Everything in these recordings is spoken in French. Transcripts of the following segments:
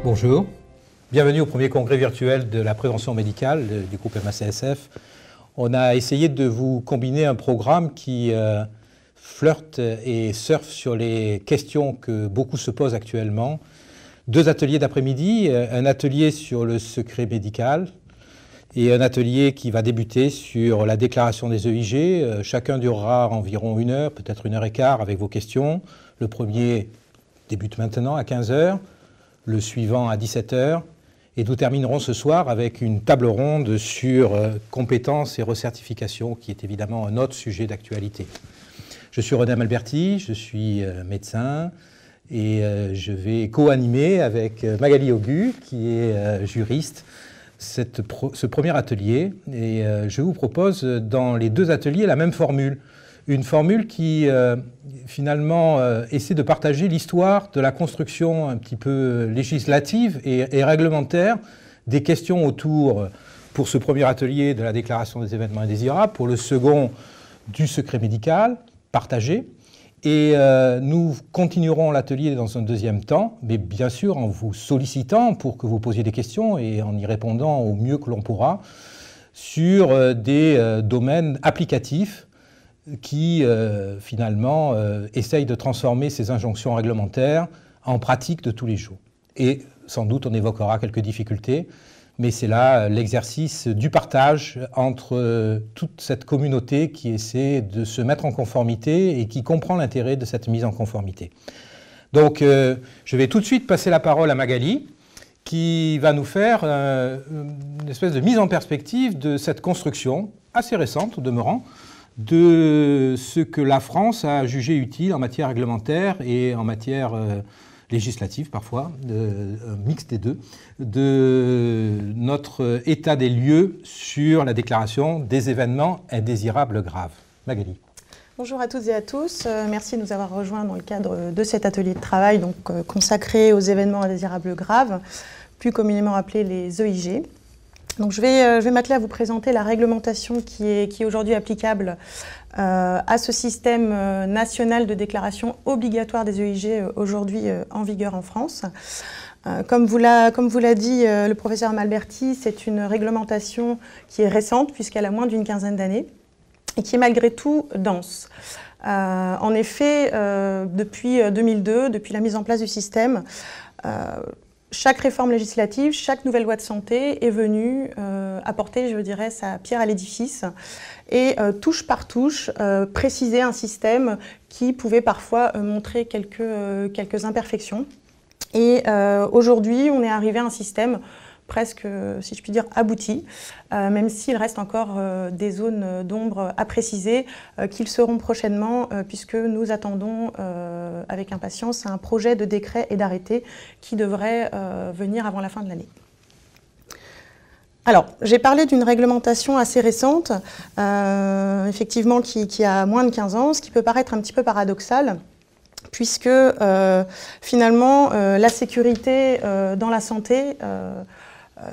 Bonjour, bienvenue au premier congrès virtuel de la prévention médicale du groupe MACSF. On a essayé de vous combiner un programme qui flirte et surfe sur les questions que beaucoup se posent actuellement. 2 ateliers d'après-midi, un atelier sur le secret médical et un atelier qui va débuter sur la déclaration des EIG. Chacun durera environ 1 heure, peut-être 1 heure et quart avec vos questions. Le premier débute maintenant à 15 h. Le suivant à 17 h, et nous terminerons ce soir avec une table ronde sur compétences et recertification, qui est évidemment un autre sujet d'actualité. Je suis René Malberti, je suis médecin, et je vais co-animer avec Magali Augu, qui est juriste, ce premier atelier. Et je vous propose dans les 2 ateliers la même formule. Une formule qui, finalement, essaie de partager l'histoire de la construction un petit peu législative et réglementaire des questions autour, pour ce premier atelier, de la déclaration des événements indésirables, pour le second, du secret médical partagé. Et nous continuerons l'atelier dans un deuxième temps, mais bien sûr en vous sollicitant pour que vous posiez des questions et en y répondant au mieux que l'on pourra sur des domaines applicatifs qui, finalement, essaye de transformer ces injonctions réglementaires en pratique de tous les jours. Et sans doute, on évoquera quelques difficultés, mais c'est là l'exercice du partage entre toute cette communauté qui essaie de se mettre en conformité et qui comprend l'intérêt de cette mise en conformité. Donc, je vais tout de suite passer la parole à Magali, qui va nous faire une espèce de mise en perspective de cette construction, assez récente au demeurant, de ce que la France a jugé utile en matière réglementaire et en matière législative parfois, un mix des deux, de notre état des lieux sur la déclaration des événements indésirables graves. Magali. Bonjour à toutes et à tous, merci de nous avoir rejoints dans le cadre de cet atelier de travail consacré aux événements indésirables graves, plus communément appelés les EIG. Donc je vais m'atteler à vous présenter la réglementation qui est aujourd'hui applicable à ce système national de déclaration obligatoire des EIG aujourd'hui en vigueur en France. Comme vous l'a dit le professeur Malberti, c'est une réglementation qui est récente puisqu'elle a moins d'une quinzaine d'années et qui est malgré tout dense. En effet, depuis 2002, depuis la mise en place du système, chaque réforme législative, chaque nouvelle loi de santé est venue apporter, je dirais, sa pierre à l'édifice et touche par touche préciser un système qui pouvait parfois montrer quelques imperfections. Et aujourd'hui, on est arrivé à un système presque, si je puis dire, abouti, même s'il reste encore des zones d'ombre à préciser, qu'ils seront prochainement, puisque nous attendons avec impatience un projet de décret et d'arrêté qui devrait venir avant la fin de l'année. Alors, j'ai parlé d'une réglementation assez récente, effectivement qui a moins de 15 ans, ce qui peut paraître un petit peu paradoxal, puisque finalement la sécurité dans la santé,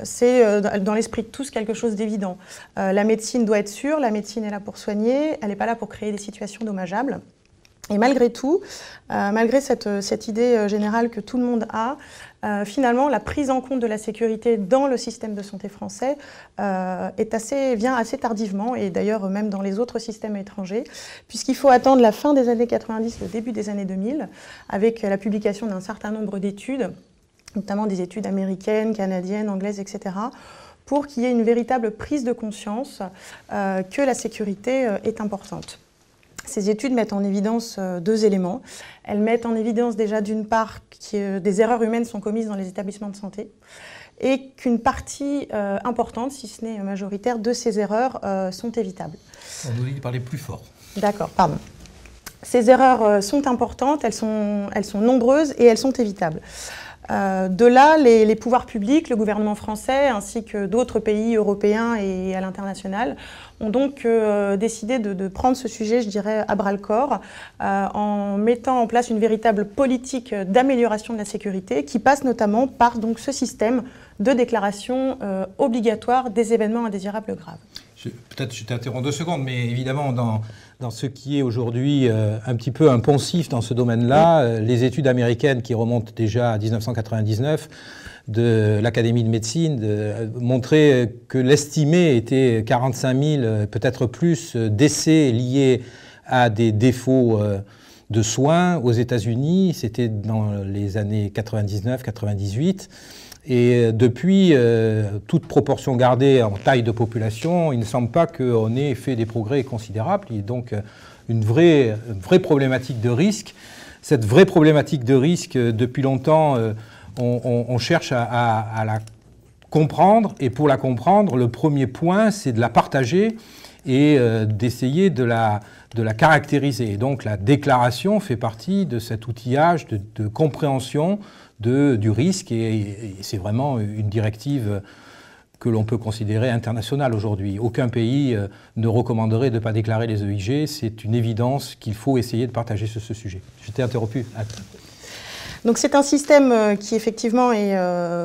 c'est dans l'esprit de tous quelque chose d'évident. La médecine doit être sûre, la médecine est là pour soigner, elle n'est pas là pour créer des situations dommageables. Et malgré tout, malgré cette idée générale que tout le monde a, finalement la prise en compte de la sécurité dans le système de santé français vient assez tardivement, et d'ailleurs même dans les autres systèmes étrangers, puisqu'il faut attendre la fin des années 90, le début des années 2000, avec la publication d'un certain nombre d'études, notamment des études américaines, canadiennes, anglaises, etc., pour qu'il y ait une véritable prise de conscience que la sécurité est importante. Ces études mettent en évidence 2 éléments. Elles mettent en évidence déjà d'une part que des erreurs humaines sont commises dans les établissements de santé et qu'une partie importante, si ce n'est majoritaire, de ces erreurs sont évitables. On nous dit de parler plus fort. D'accord, pardon. Ces erreurs sont importantes, elles sont nombreuses et elles sont évitables. De là, les pouvoirs publics, le gouvernement français ainsi que d'autres pays européens et à l'international ont donc décidé de prendre ce sujet, je dirais, à bras-le-corps en mettant en place une véritable politique d'amélioration de la sécurité qui passe notamment par donc, ce système de déclaration obligatoire des événements indésirables graves. Peut-être je t'interromps 2 secondes, mais évidemment, dans ce qui est aujourd'hui un petit peu un poncif dans ce domaine-là, les études américaines qui remontent déjà à 1999 de l'Académie de médecine montraient que l'estimé était 45 000, peut-être plus, décès liés à des défauts de soins aux États-Unis. C'était dans les années 99-98. Et depuis, toute proportion gardée en taille de population, il ne semble pas qu'on ait fait des progrès considérables. Il y a donc une vraie problématique de risque. Cette vraie problématique de risque, depuis longtemps, on cherche à la comprendre. Et pour la comprendre, le premier point, c'est de la partager et d'essayer de la caractériser. Et donc la déclaration fait partie de cet outillage de compréhension du risque, et c'est vraiment une directive que l'on peut considérer internationale aujourd'hui. Aucun pays ne recommanderait de ne pas déclarer les EIG. C'est une évidence qu'il faut essayer de partager sur ce sujet. Je t'ai interrompu. Donc c'est un système qui effectivement est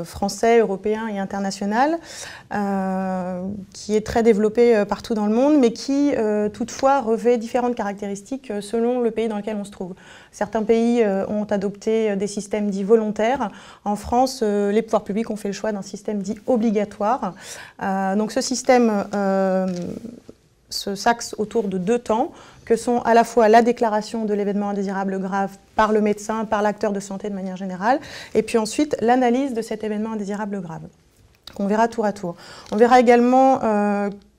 français, européen et international, qui est très développé partout dans le monde, mais qui toutefois revêt différentes caractéristiques selon le pays dans lequel on se trouve. Certains pays ont adopté des systèmes dits volontaires. En France, les pouvoirs publics ont fait le choix d'un système dit obligatoire. Donc ce système s'axe autour de 2 temps, que sont à la fois la déclaration de l'événement indésirable grave par le médecin, par l'acteur de santé de manière générale, et puis ensuite l'analyse de cet événement indésirable grave, qu'on verra tour à tour. On verra également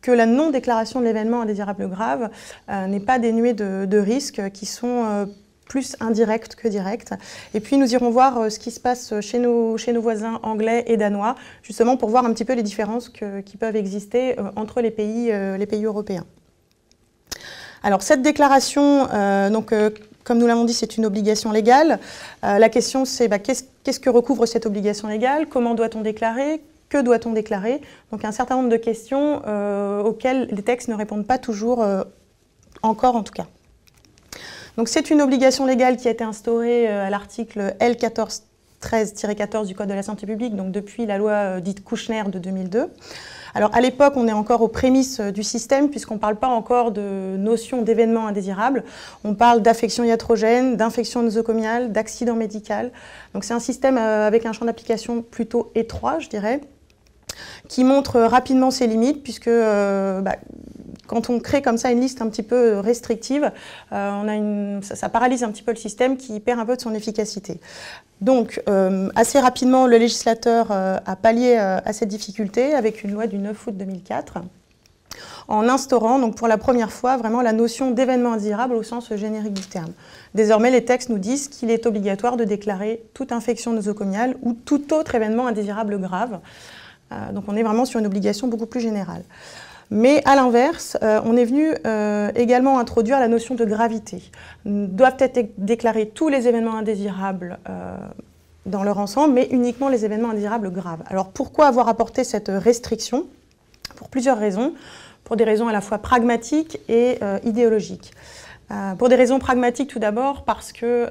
que la non-déclaration de l'événement indésirable grave n'est pas dénuée de risques qui sont plus indirects que directs. Et puis nous irons voir ce qui se passe chez nos voisins anglais et danois, justement pour voir un petit peu les différences qui peuvent exister entre les pays européens. Alors cette déclaration, comme nous l'avons dit, c'est une obligation légale. La question c'est qu'est-ce que recouvre cette obligation légale? Comment doit-on déclarer? Que doit-on déclarer? Donc un certain nombre de questions auxquelles les textes ne répondent pas toujours, encore en tout cas. Donc c'est une obligation légale qui a été instaurée à l'article L 1413-14 du Code de la santé publique, donc depuis la loi dite Kouchner de 2002. Alors à l'époque, on est encore aux prémices du système puisqu'on ne parle pas encore de notion d'événement indésirable. On parle d'affection iatrogène, d'infection nosocomiale, d'accident médical. Donc c'est un système avec un champ d'application plutôt étroit, je dirais, qui montre rapidement ses limites puisque quand on crée comme ça une liste un petit peu restrictive, ça paralyse un petit peu le système qui perd un peu de son efficacité. Donc, assez rapidement, le législateur a pallié à cette difficulté avec une loi du 9 août 2004, en instaurant donc, pour la première fois vraiment la notion d'événement indésirable au sens générique du terme. Désormais, les textes nous disent qu'il est obligatoire de déclarer toute infection nosocomiale ou tout autre événement indésirable grave. Donc on est vraiment sur une obligation beaucoup plus générale. Mais à l'inverse, on est venu également introduire la notion de gravité. Doivent être déclarés tous les événements indésirables dans leur ensemble, mais uniquement les événements indésirables graves. Alors pourquoi avoir apporté cette restriction? Pour plusieurs raisons. Pour des raisons à la fois pragmatiques et idéologiques. Pour des raisons pragmatiques tout d'abord, parce que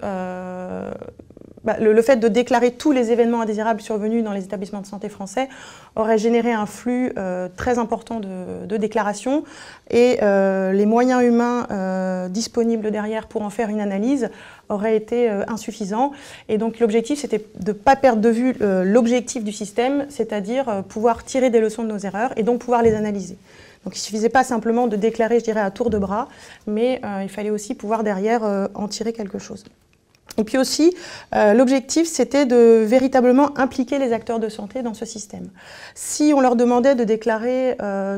le fait de déclarer tous les événements indésirables survenus dans les établissements de santé français aurait généré un flux très important de déclarations et les moyens humains disponibles derrière pour en faire une analyse auraient été insuffisants. Et donc l'objectif, c'était de ne pas perdre de vue l'objectif du système, c'est-à-dire pouvoir tirer des leçons de nos erreurs et donc pouvoir les analyser. Donc il ne suffisait pas simplement de déclarer, je dirais, à tour de bras, mais il fallait aussi pouvoir derrière en tirer quelque chose. Et puis aussi, l'objectif, c'était de véritablement impliquer les acteurs de santé dans ce système. Si on leur demandait de déclarer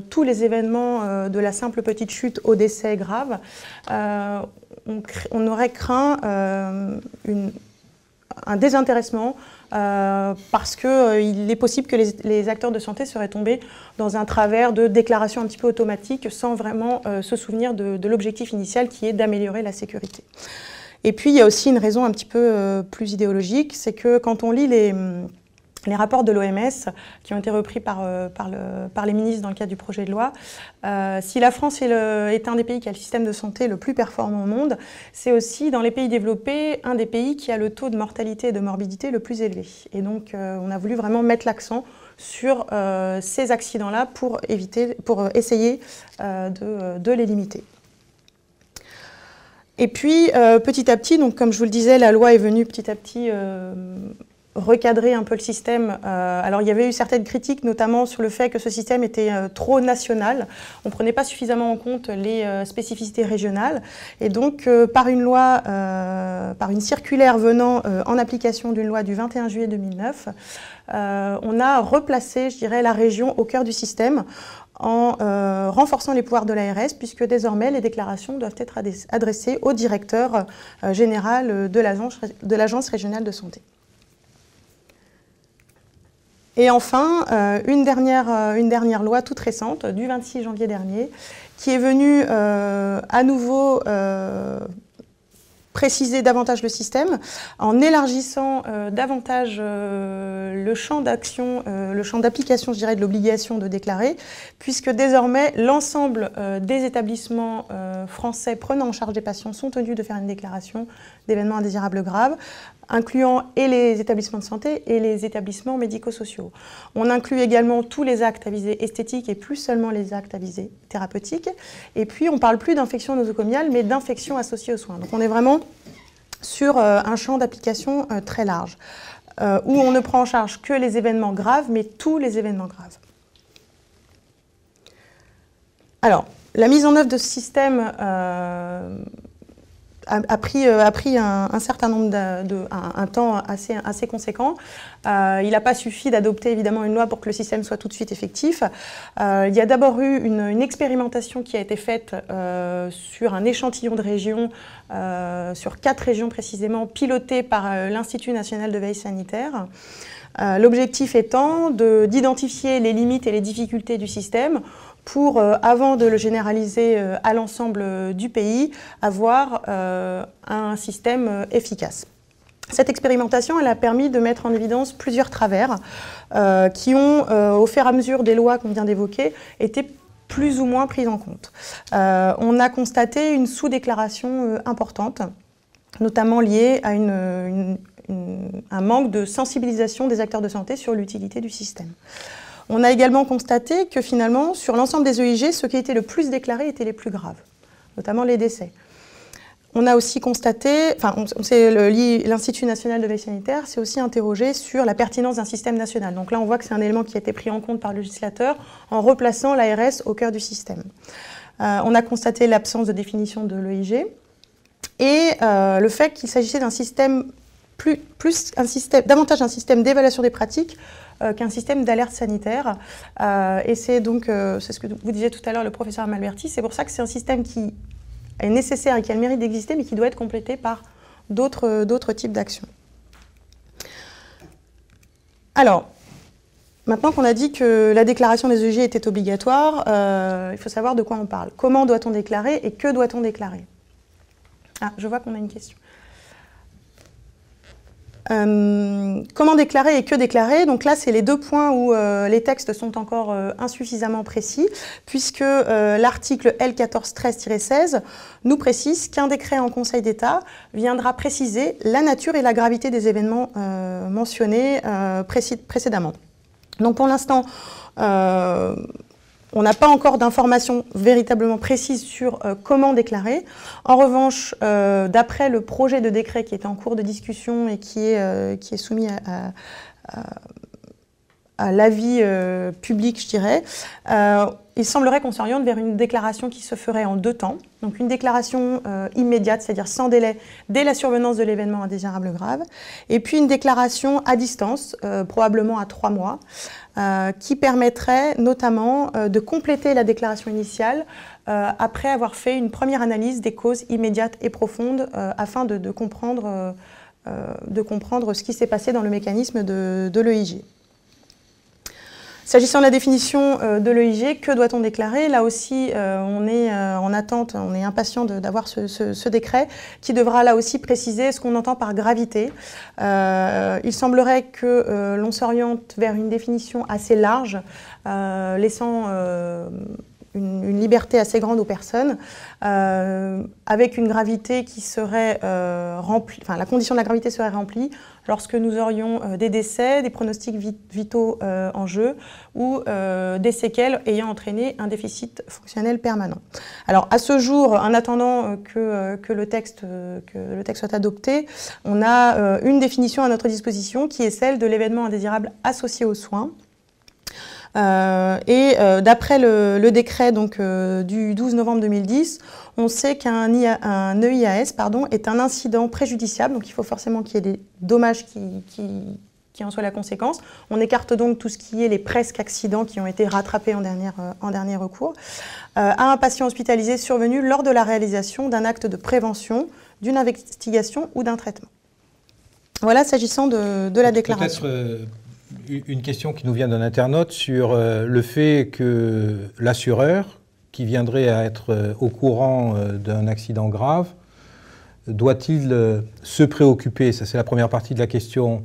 tous les événements de la simple petite chute au décès grave, on aurait craint un désintéressement parce qu'il est possible que les acteurs de santé seraient tombés dans un travers de déclaration un petit peu automatique sans vraiment se souvenir de l'objectif initial qui est d'améliorer la sécurité. Et puis, il y a aussi une raison un petit peu plus idéologique, c'est que quand on lit les rapports de l'OMS qui ont été repris par les ministres dans le cadre du projet de loi, si la France est un des pays qui a le système de santé le plus performant au monde, c'est aussi dans les pays développés un des pays qui a le taux de mortalité et de morbidité le plus élevé. Et donc on a voulu vraiment mettre l'accent sur ces accidents-là pour essayer de les limiter. Et puis, petit à petit, donc, comme je vous le disais, la loi est venue petit à petit recadrer un peu le système. Alors, il y avait eu certaines critiques, notamment sur le fait que ce système était trop national. On ne prenait pas suffisamment en compte les spécificités régionales. Et donc, par une loi, par une circulaire venant en application d'une loi du 21 juillet 2009, on a replacé, je dirais, la région au cœur du système en renforçant les pouvoirs de l'ARS, puisque désormais les déclarations doivent être adressées au directeur général de l'Agence régionale de santé. Et enfin, une dernière loi toute récente, du 26 janvier dernier, qui est venue à nouveau préciser davantage le système, en élargissant davantage le champ d'action, le champ d'application, je dirais, de l'obligation de déclarer, puisque désormais, l'ensemble des établissements français prenant en charge des patients sont tenus de faire une déclaration d'événements indésirables graves, incluant et les établissements de santé et les établissements médico-sociaux. On inclut également tous les actes à visée esthétique et plus seulement les actes à visée thérapeutique. Et puis, on ne parle plus d'infection nosocomiale, mais d'infection associée aux soins. Donc, on est vraiment sur un champ d'application très large, où on ne prend en charge que les événements graves, mais tous les événements graves. Alors, la mise en œuvre de ce système a pris un certain nombre un temps assez conséquent. Il n'a pas suffi d'adopter évidemment une loi pour que le système soit tout de suite effectif. Il y a d'abord eu une expérimentation qui a été faite sur un échantillon de régions, sur 4 régions précisément, pilotées par l'Institut national de veille sanitaire. L'objectif étant d'identifier les limites et les difficultés du système pour, avant de le généraliser à l'ensemble du pays, avoir un système efficace. Cette expérimentation, elle a permis de mettre en évidence plusieurs travers qui ont, au fur et à mesure des lois qu'on vient d'évoquer, été plus ou moins prises en compte. On a constaté une sous-déclaration importante, notamment liée à un manque de sensibilisation des acteurs de santé sur l'utilité du système. On a également constaté que finalement, sur l'ensemble des EIG, ceux qui étaient le plus déclarés étaient les plus graves, notamment les décès. On a aussi constaté, l'Institut national de veille sanitaire s'est aussi interrogé sur la pertinence d'un système national. Donc là, on voit que c'est un élément qui a été pris en compte par le législateur en replaçant l'ARS au cœur du système. On a constaté l'absence de définition de l'EIG et le fait qu'il s'agissait d'un système davantage un système d'évaluation des pratiques qu'un système d'alerte sanitaire. Et c'est donc, c'est ce que vous disiez tout à l'heure, le professeur Malberti, c'est pour ça que c'est un système qui est nécessaire et qui a le mérite d'exister, mais qui doit être complété par d'autres types d'actions. Alors, maintenant qu'on a dit que la déclaration des EIG était obligatoire, il faut savoir de quoi on parle. Comment doit-on déclarer et que doit-on déclarer? Ah, je vois qu'on a une question. Comment déclarer et que déclarer? Donc là, c'est les deux points où les textes sont encore insuffisamment précis, puisque l'article L1413-16 nous précise qu'un décret en Conseil d'État viendra préciser la nature et la gravité des événements mentionnés précédemment. Donc pour l'instant, on n'a pas encore d'informations véritablement précises sur comment déclarer. En revanche, d'après le projet de décret qui est en cours de discussion et qui est soumis à l'avis public, je dirais, il semblerait qu'on s'oriente vers une déclaration qui se ferait en 2 temps. Donc une déclaration immédiate, c'est-à-dire sans délai, dès la survenance de l'événement indésirable grave, et puis une déclaration à distance, probablement à 3 mois, qui permettrait notamment de compléter la déclaration initiale après avoir fait une première analyse des causes immédiates et profondes afin de comprendre ce qui s'est passé dans le mécanisme de l'EIG. S'agissant de la définition de l'EIG, que doit-on déclarer? Là aussi, on est en attente, on est impatient d'avoir ce décret qui devra là aussi préciser ce qu'on entend par gravité. Il semblerait que l'on s'oriente vers une définition assez large, laissant une liberté assez grande aux personnes, avec une gravité qui serait remplie, enfin la condition de la gravité serait remplie lorsque nous aurions des décès, des pronostics vitaux en jeu ou des séquelles ayant entraîné un déficit fonctionnel permanent. Alors à ce jour, en attendant que le texte soit adopté, on a une définition à notre disposition qui est celle de l'événement indésirable associé aux soins. D'après le décret donc, du 12 novembre 2010, on sait qu'un EIAS est un incident préjudiciable, donc il faut forcément qu'il y ait des dommages qui en soient la conséquence. On écarte donc tout ce qui est les presque accidents qui ont été rattrapés en dernier recours, à un patient hospitalisé survenu lors de la réalisation d'un acte de prévention, d'une investigation ou d'un traitement. Voilà, s'agissant de la déclaration. Une question qui nous vient d'un internaute sur le fait que l'assureur, qui viendrait à être au courant d'un accident grave, doit-il se préoccuper, ça c'est la première partie de la question,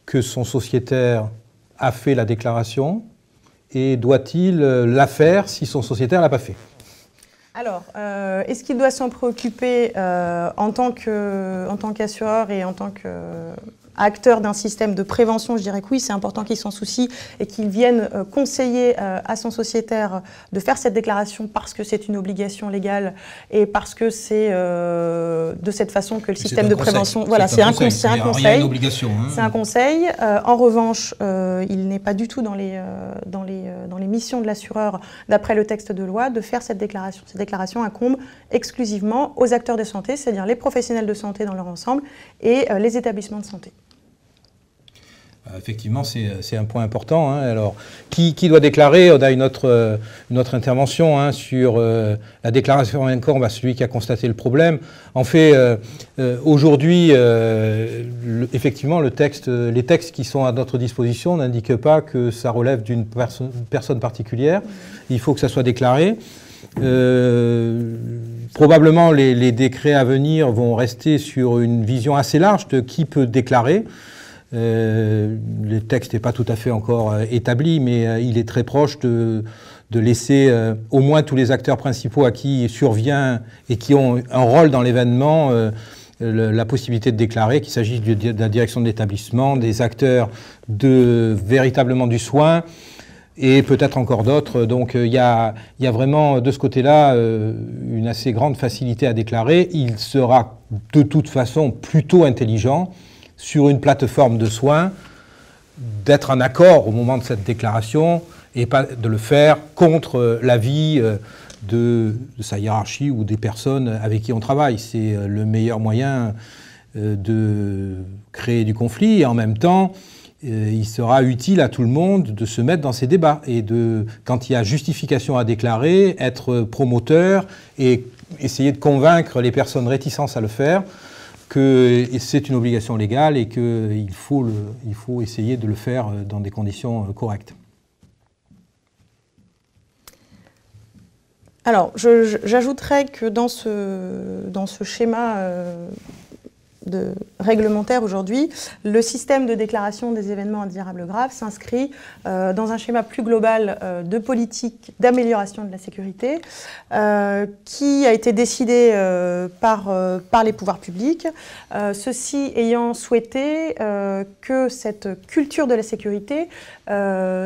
que son sociétaire a fait la déclaration, et doit-il la faire si son sociétaire ne l'a pas fait? Alors, est-ce qu'il doit s'en préoccuper en tant qu'assureur et en tant qu'acteur d'un système de prévention? Je dirais que oui, c'est important qu'il s'en soucie et qu'il vienne conseiller à son sociétaire de faire cette déclaration parce que c'est une obligation légale et parce que c'est de cette façon que le système de prévention... Voilà, c'est un conseil. Il y a une obligation. Hein. C'est un conseil. En revanche, il n'est pas du tout dans les missions de l'assureur, d'après le texte de loi, de faire cette déclaration. Cette déclaration incombe exclusivement aux acteurs de santé, c'est-à-dire les professionnels de santé dans leur ensemble et les établissements de santé. Effectivement, c'est un point important. Hein. Alors, qui doit déclarer? On a une autre intervention hein, sur la déclaration incombe à celui qui a constaté le problème. En fait, aujourd'hui, effectivement, les textes qui sont à notre disposition n'indiquent pas que ça relève d'une personne particulière. Il faut que ça soit déclaré. Probablement, les décrets à venir vont rester sur une vision assez large de qui peut déclarer. Le texte n'est pas tout à fait encore établi, mais il est très proche de laisser au moins tous les acteurs principaux à qui survient et qui ont un rôle dans l'événement la possibilité de déclarer, qu'il s'agisse de la direction de l'établissement, des acteurs véritablement du soin et peut-être encore d'autres. Donc il y a vraiment de ce côté-là une assez grande facilité à déclarer. Il sera de toute façon plutôt intelligent sur une plateforme de soins, d'être en accord au moment de cette déclaration et pas de le faire contre l'avis de sa hiérarchie ou des personnes avec qui on travaille. C'est le meilleur moyen de créer du conflit et en même temps, il sera utile à tout le monde de se mettre dans ces débats et quand il y a justification à déclarer, être promoteur et essayer de convaincre les personnes réticentes à le faire que c'est une obligation légale et qu'il faut essayer de le faire dans des conditions correctes. Alors, j'ajouterais que dans ce schéma réglementaire aujourd'hui, le système de déclaration des événements indésirables graves s'inscrit dans un schéma plus global de politique d'amélioration de la sécurité qui a été décidé par les pouvoirs publics, ceux-ci ayant souhaité que cette culture de la sécurité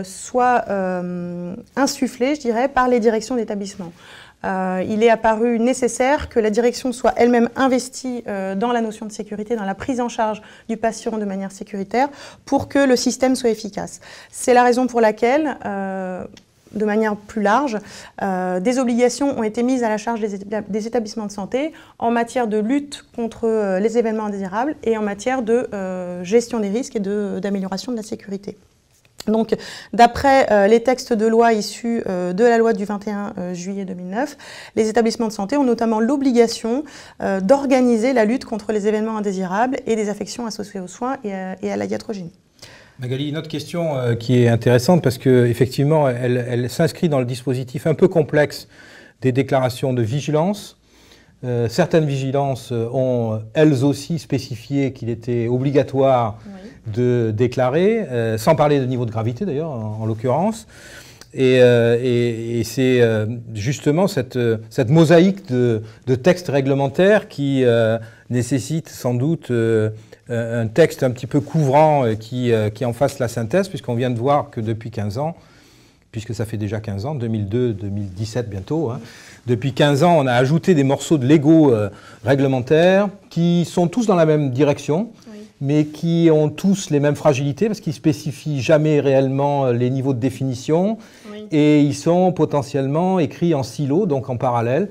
soit insufflée, je dirais, par les directions d'établissement. Il est apparu nécessaire que la direction soit elle-même investie dans la notion de sécurité, dans la prise en charge du patient de manière sécuritaire pour que le système soit efficace. C'est la raison pour laquelle, de manière plus large, des obligations ont été mises à la charge des établissements de santé en matière de lutte contre les événements indésirables et en matière de gestion des risques et d'amélioration de la sécurité. Donc, d'après les textes de loi issus de la loi du 21 juillet 2009, les établissements de santé ont notamment l'obligation d'organiser la lutte contre les événements indésirables et des affections associées aux soins et à la iatrogénie. Magali, une autre question qui est intéressante parce qu'effectivement, elle s'inscrit dans le dispositif un peu complexe des déclarations de vigilance. Certaines vigilances ont elles aussi spécifié qu'il était obligatoire de déclarer, sans parler de niveau de gravité d'ailleurs, en l'occurrence. Et c'est justement cette mosaïque de textes réglementaires qui nécessite sans doute un texte un petit peu couvrant qui en fasse la synthèse, puisqu'on vient de voir que depuis 15 ans, puisque ça fait déjà 15 ans, 2002, 2017 bientôt, hein, depuis 15 ans, on a ajouté des morceaux de Lego réglementaires qui sont tous dans la même direction, mais qui ont tous les mêmes fragilités, parce qu'ils ne spécifient jamais réellement les niveaux de définition, et ils sont potentiellement écrits en silo, donc en parallèle.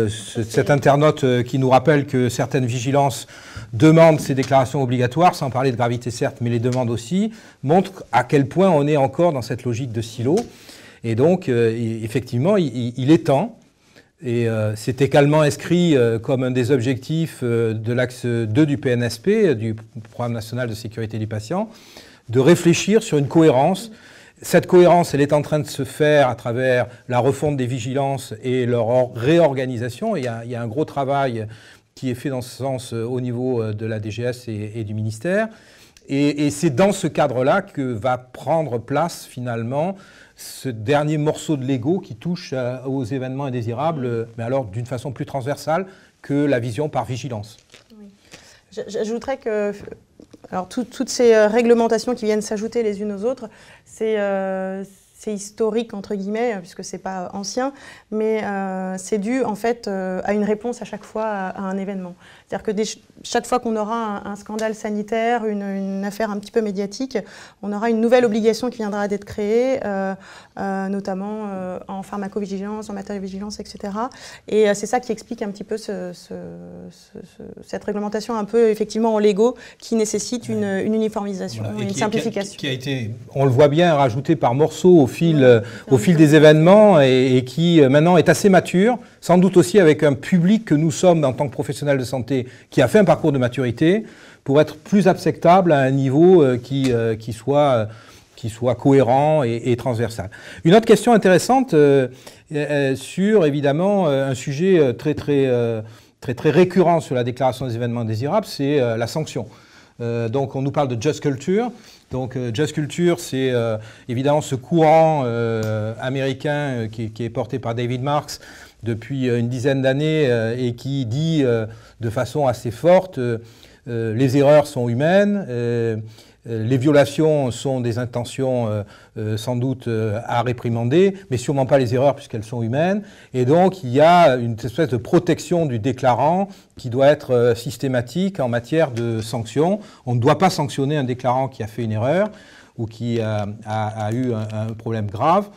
Cet internaute qui nous rappelle que certaines vigilances demandent ces déclarations obligatoires, sans parler de gravité certes, mais les demandent aussi, montre à quel point on est encore dans cette logique de silo. Et donc, effectivement, il est temps, et c'est également inscrit comme un des objectifs de l'axe 2 du PNSP, du Programme national de sécurité du patient, de réfléchir sur une cohérence. Cette cohérence, elle est en train de se faire à travers la refonte des vigilances et leur réorganisation. Il y a un gros travail qui est fait dans ce sens au niveau de la DGS et du ministère. Et c'est dans ce cadre-là que va prendre place finalement ce dernier morceau de Lego qui touche aux événements indésirables, mais alors d'une façon plus transversale que la vision par vigilance. Oui. J'ajouterais que alors, toutes ces réglementations qui viennent s'ajouter les unes aux autres, c'est historique, entre guillemets, puisque ce n'est pas ancien, mais c'est dû, en fait, à une réponse à chaque fois à un événement. C'est-à-dire que chaque fois qu'on aura un scandale sanitaire, une affaire un petit peu médiatique, on aura une nouvelle obligation qui viendra d'être créée, notamment en pharmacovigilance, en matériovigilance, etc. Et c'est ça qui explique un petit peu cette réglementation un peu, effectivement, en Lego, qui nécessite une uniformisation, voilà, une simplification. Qui a été, on le voit bien, rajouté par morceaux au fil des événements et qui maintenant est assez mature, sans doute aussi avec un public que nous sommes en tant que professionnels de santé qui a fait un parcours de maturité pour être plus acceptable à un niveau qui soit cohérent et transversal. Une autre question intéressante sur évidemment un sujet très récurrent sur la déclaration des événements indésirables, c'est la sanction. Donc on nous parle de Just Culture. Donc Just Culture, c'est évidemment ce courant américain qui est porté par David Marks depuis une dizaine d'années et qui dit de façon assez forte les erreurs sont humaines, les violations sont des intentions sans doute à réprimander, mais sûrement pas les erreurs puisqu'elles sont humaines. Et donc il y a une espèce de protection du déclarant qui doit être systématique en matière de sanctions. On ne doit pas sanctionner un déclarant qui a fait une erreur ou qui a eu un problème grave.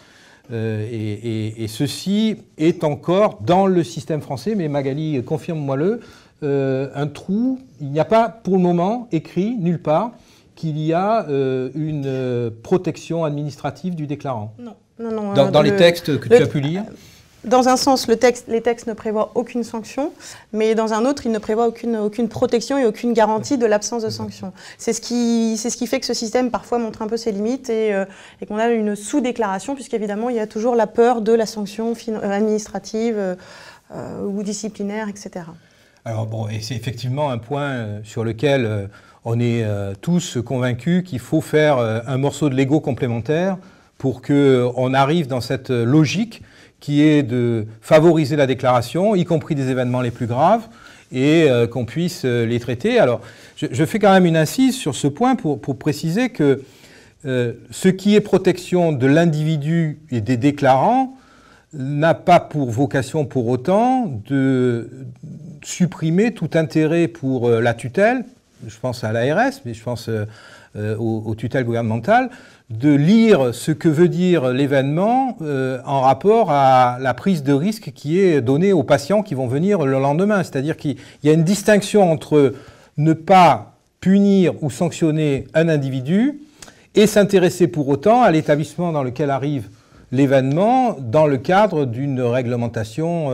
Et ceci est encore dans le système français, mais Magali, confirme-moi-le, un trou. Il n'y a pas pour le moment écrit nulle part qu'il y a une protection administrative du déclarant. Non. Dans les textes que tu as pu lire. Dans un sens, les textes ne prévoient aucune sanction, mais dans un autre, ils ne prévoient aucune protection et aucune garantie de l'absence de sanction. C'est ce qui fait que ce système, parfois, montre un peu ses limites et qu'on a une sous-déclaration, puisqu'évidemment, il y a toujours la peur de la sanction administrative ou disciplinaire, etc. Alors bon, et c'est effectivement un point sur lequel on est tous convaincus qu'il faut faire un morceau de Lego complémentaire pour qu'on arrive dans cette logique qui est de favoriser la déclaration, y compris des événements les plus graves, et qu'on puisse les traiter. Alors, je fais quand même une incise sur ce point pour préciser que ce qui est protection de l'individu et des déclarants n'a pas pour vocation pour autant de supprimer tout intérêt pour la tutelle, je pense à l'ARS, mais je pense aux tutelles gouvernementales, de lire ce que veut dire l'événement en rapport à la prise de risque qui est donnée aux patients qui vont venir le lendemain. C'est-à-dire qu'il y a une distinction entre ne pas punir ou sanctionner un individu et s'intéresser pour autant à l'établissement dans lequel arrive l'événement dans le cadre d'une réglementation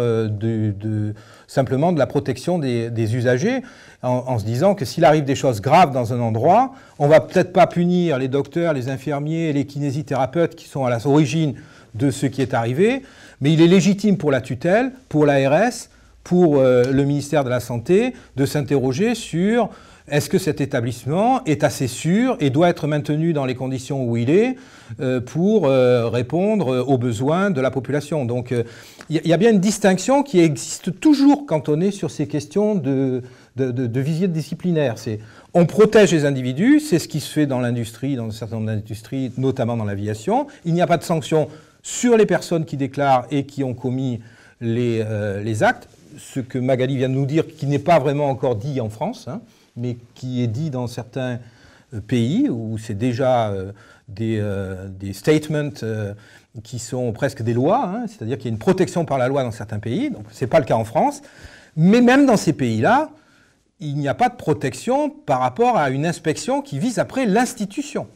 simplement de la protection des usagers, en se disant que s'il arrive des choses graves dans un endroit, on ne va peut-être pas punir les docteurs, les infirmiers, les kinésithérapeutes qui sont à l'origine de ce qui est arrivé, mais il est légitime pour la tutelle, pour l'ARS, pour le ministère de la Santé, de s'interroger sur est-ce que cet établissement est assez sûr et doit être maintenu dans les conditions où il est pour répondre aux besoins de la population. Donc il y a bien une distinction qui existe toujours quand on est sur ces questions de visite disciplinaire. On protège les individus, c'est ce qui se fait dans l'industrie, dans un certain nombre d'industries, notamment dans l'aviation. Il n'y a pas de sanction sur les personnes qui déclarent et qui ont commis les actes. Ce que Magali vient de nous dire, qui n'est pas vraiment encore dit en France, hein, mais qui est dit dans certains pays où c'est déjà des statements qui sont presque des lois, hein, c'est-à-dire qu'il y a une protection par la loi dans certains pays, donc ce n'est pas le cas en France. Mais même dans ces pays-là, il n'y a pas de protection par rapport à une inspection qui vise après l'institution.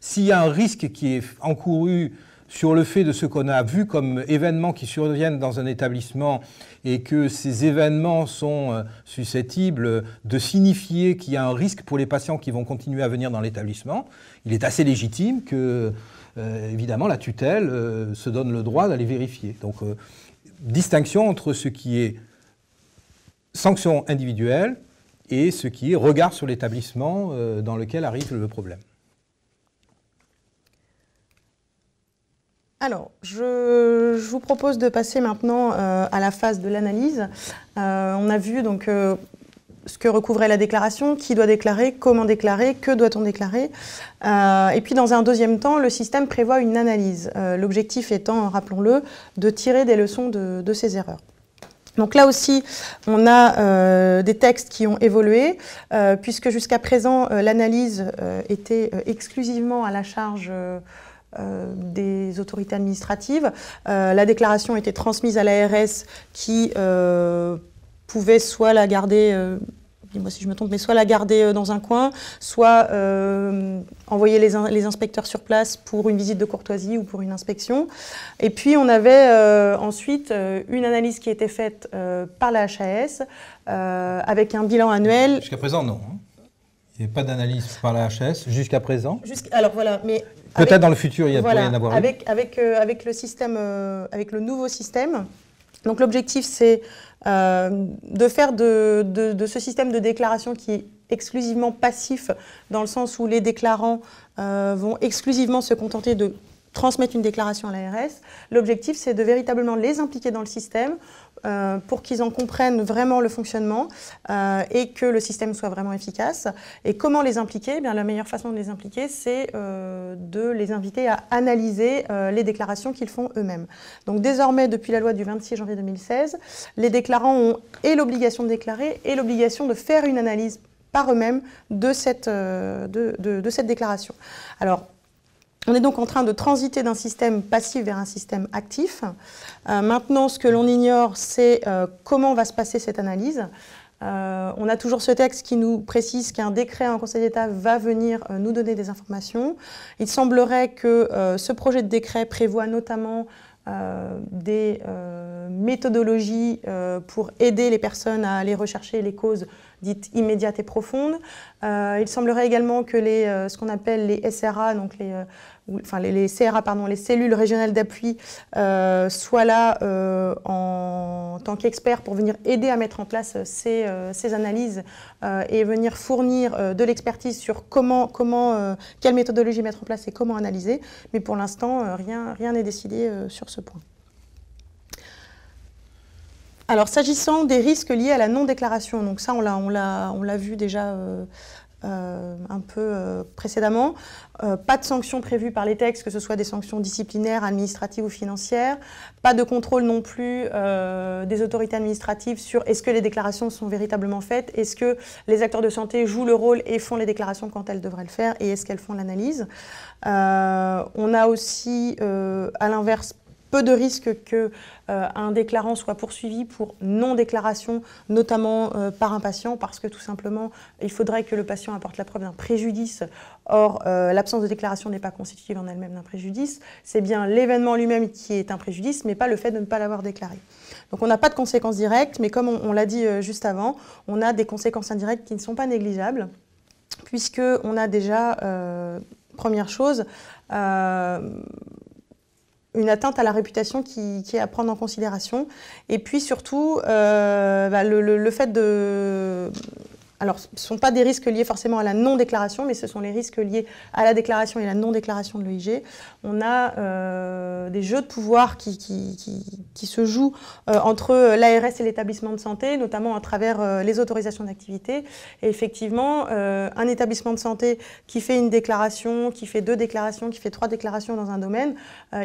S'il y a un risque qui est encouru sur le fait de ce qu'on a vu comme événements qui surviennent dans un établissement et que ces événements sont susceptibles de signifier qu'il y a un risque pour les patients qui vont continuer à venir dans l'établissement, il est assez légitime que, évidemment, la tutelle se donne le droit d'aller vérifier. Donc, distinction entre ce qui est sanction individuelle et ce qui est regard sur l'établissement dans lequel arrive le problème. Alors, je vous propose de passer maintenant à la phase de l'analyse. On a vu donc ce que recouvrait la déclaration, qui doit déclarer, comment déclarer, que doit-on déclarer. Et puis dans un deuxième temps, le système prévoit une analyse. L'objectif étant, rappelons-le, de tirer des leçons de ces erreurs. Donc là aussi, on a des textes qui ont évolué, puisque jusqu'à présent, l'analyse était exclusivement à la charge des autorités administratives. La déclaration était transmise à l'ARS qui pouvait soit la garder, dis-moi si je me trompe, mais soit la garder dans un coin, soit envoyer les inspecteurs sur place pour une visite de courtoisie ou pour une inspection. Et puis on avait ensuite une analyse qui était faite par la HAS avec un bilan annuel. Jusqu'à présent, non. Il n'y a pas d'analyse par la HAS jusqu'à présent. Alors voilà, mais peut-être dans le futur, il pourrait y en avoir une. Avec le système, avec le nouveau système. Donc l'objectif, c'est de faire de ce système de déclaration qui est exclusivement passif, dans le sens où les déclarants vont exclusivement se contenter de transmettre une déclaration à l'ARS. L'objectif, c'est de véritablement les impliquer dans le système pour qu'ils en comprennent vraiment le fonctionnement et que le système soit vraiment efficace. Et comment les impliquer? Eh bien, la meilleure façon de les impliquer, c'est de les inviter à analyser les déclarations qu'ils font eux-mêmes. Donc désormais, depuis la loi du 26 janvier 2016, les déclarants ont et l'obligation de déclarer et l'obligation de faire une analyse par eux-mêmes de cette déclaration. Alors, on est donc en train de transiter d'un système passif vers un système actif. Maintenant, ce que l'on ignore, c'est comment va se passer cette analyse. On a toujours ce texte qui nous précise qu'un décret en Conseil d'État va venir nous donner des informations. Il semblerait que ce projet de décret prévoit notamment des méthodologies pour aider les personnes à aller rechercher les causes dites immédiates et profondes. Il semblerait également que ce qu'on appelle les SRA, donc les CRA, pardon, les cellules régionales d'appui, soient là en tant qu'experts pour venir aider à mettre en place ces analyses et venir fournir de l'expertise sur quelle méthodologie mettre en place et comment analyser. Mais pour l'instant, rien n'est décidé sur ce point. Alors, s'agissant des risques liés à la non-déclaration, donc ça, on l'a vu déjà un peu précédemment. Pas de sanctions prévues par les textes, que ce soit des sanctions disciplinaires, administratives ou financières. Pas de contrôle non plus des autorités administratives sur est-ce que les déclarations sont véritablement faites, est-ce que les acteurs de santé jouent le rôle et font les déclarations quand elles devraient le faire, et est-ce qu'elles font l'analyse. On a aussi, à l'inverse, peu de risques qu'un déclarant soit poursuivi pour non-déclaration, notamment par un patient, parce que tout simplement, il faudrait que le patient apporte la preuve d'un préjudice. Or, l'absence de déclaration n'est pas constitutive en elle-même d'un préjudice. C'est bien l'événement lui-même qui est un préjudice, mais pas le fait de ne pas l'avoir déclaré. Donc on n'a pas de conséquences directes, mais comme on l'a dit juste avant, on a des conséquences indirectes qui ne sont pas négligeables, puisqu'on a déjà, première chose, une atteinte à la réputation qui est à prendre en considération. Et puis surtout, le fait de... Alors, ce ne sont pas des risques liés forcément à la non-déclaration, mais ce sont les risques liés à la déclaration et la non-déclaration de l'EIG. On a des jeux de pouvoir qui se jouent entre l'ARS et l'établissement de santé, notamment à travers les autorisations d'activité. Et effectivement, un établissement de santé qui fait une déclaration, qui fait 2 déclarations, qui fait 3 déclarations dans un domaine,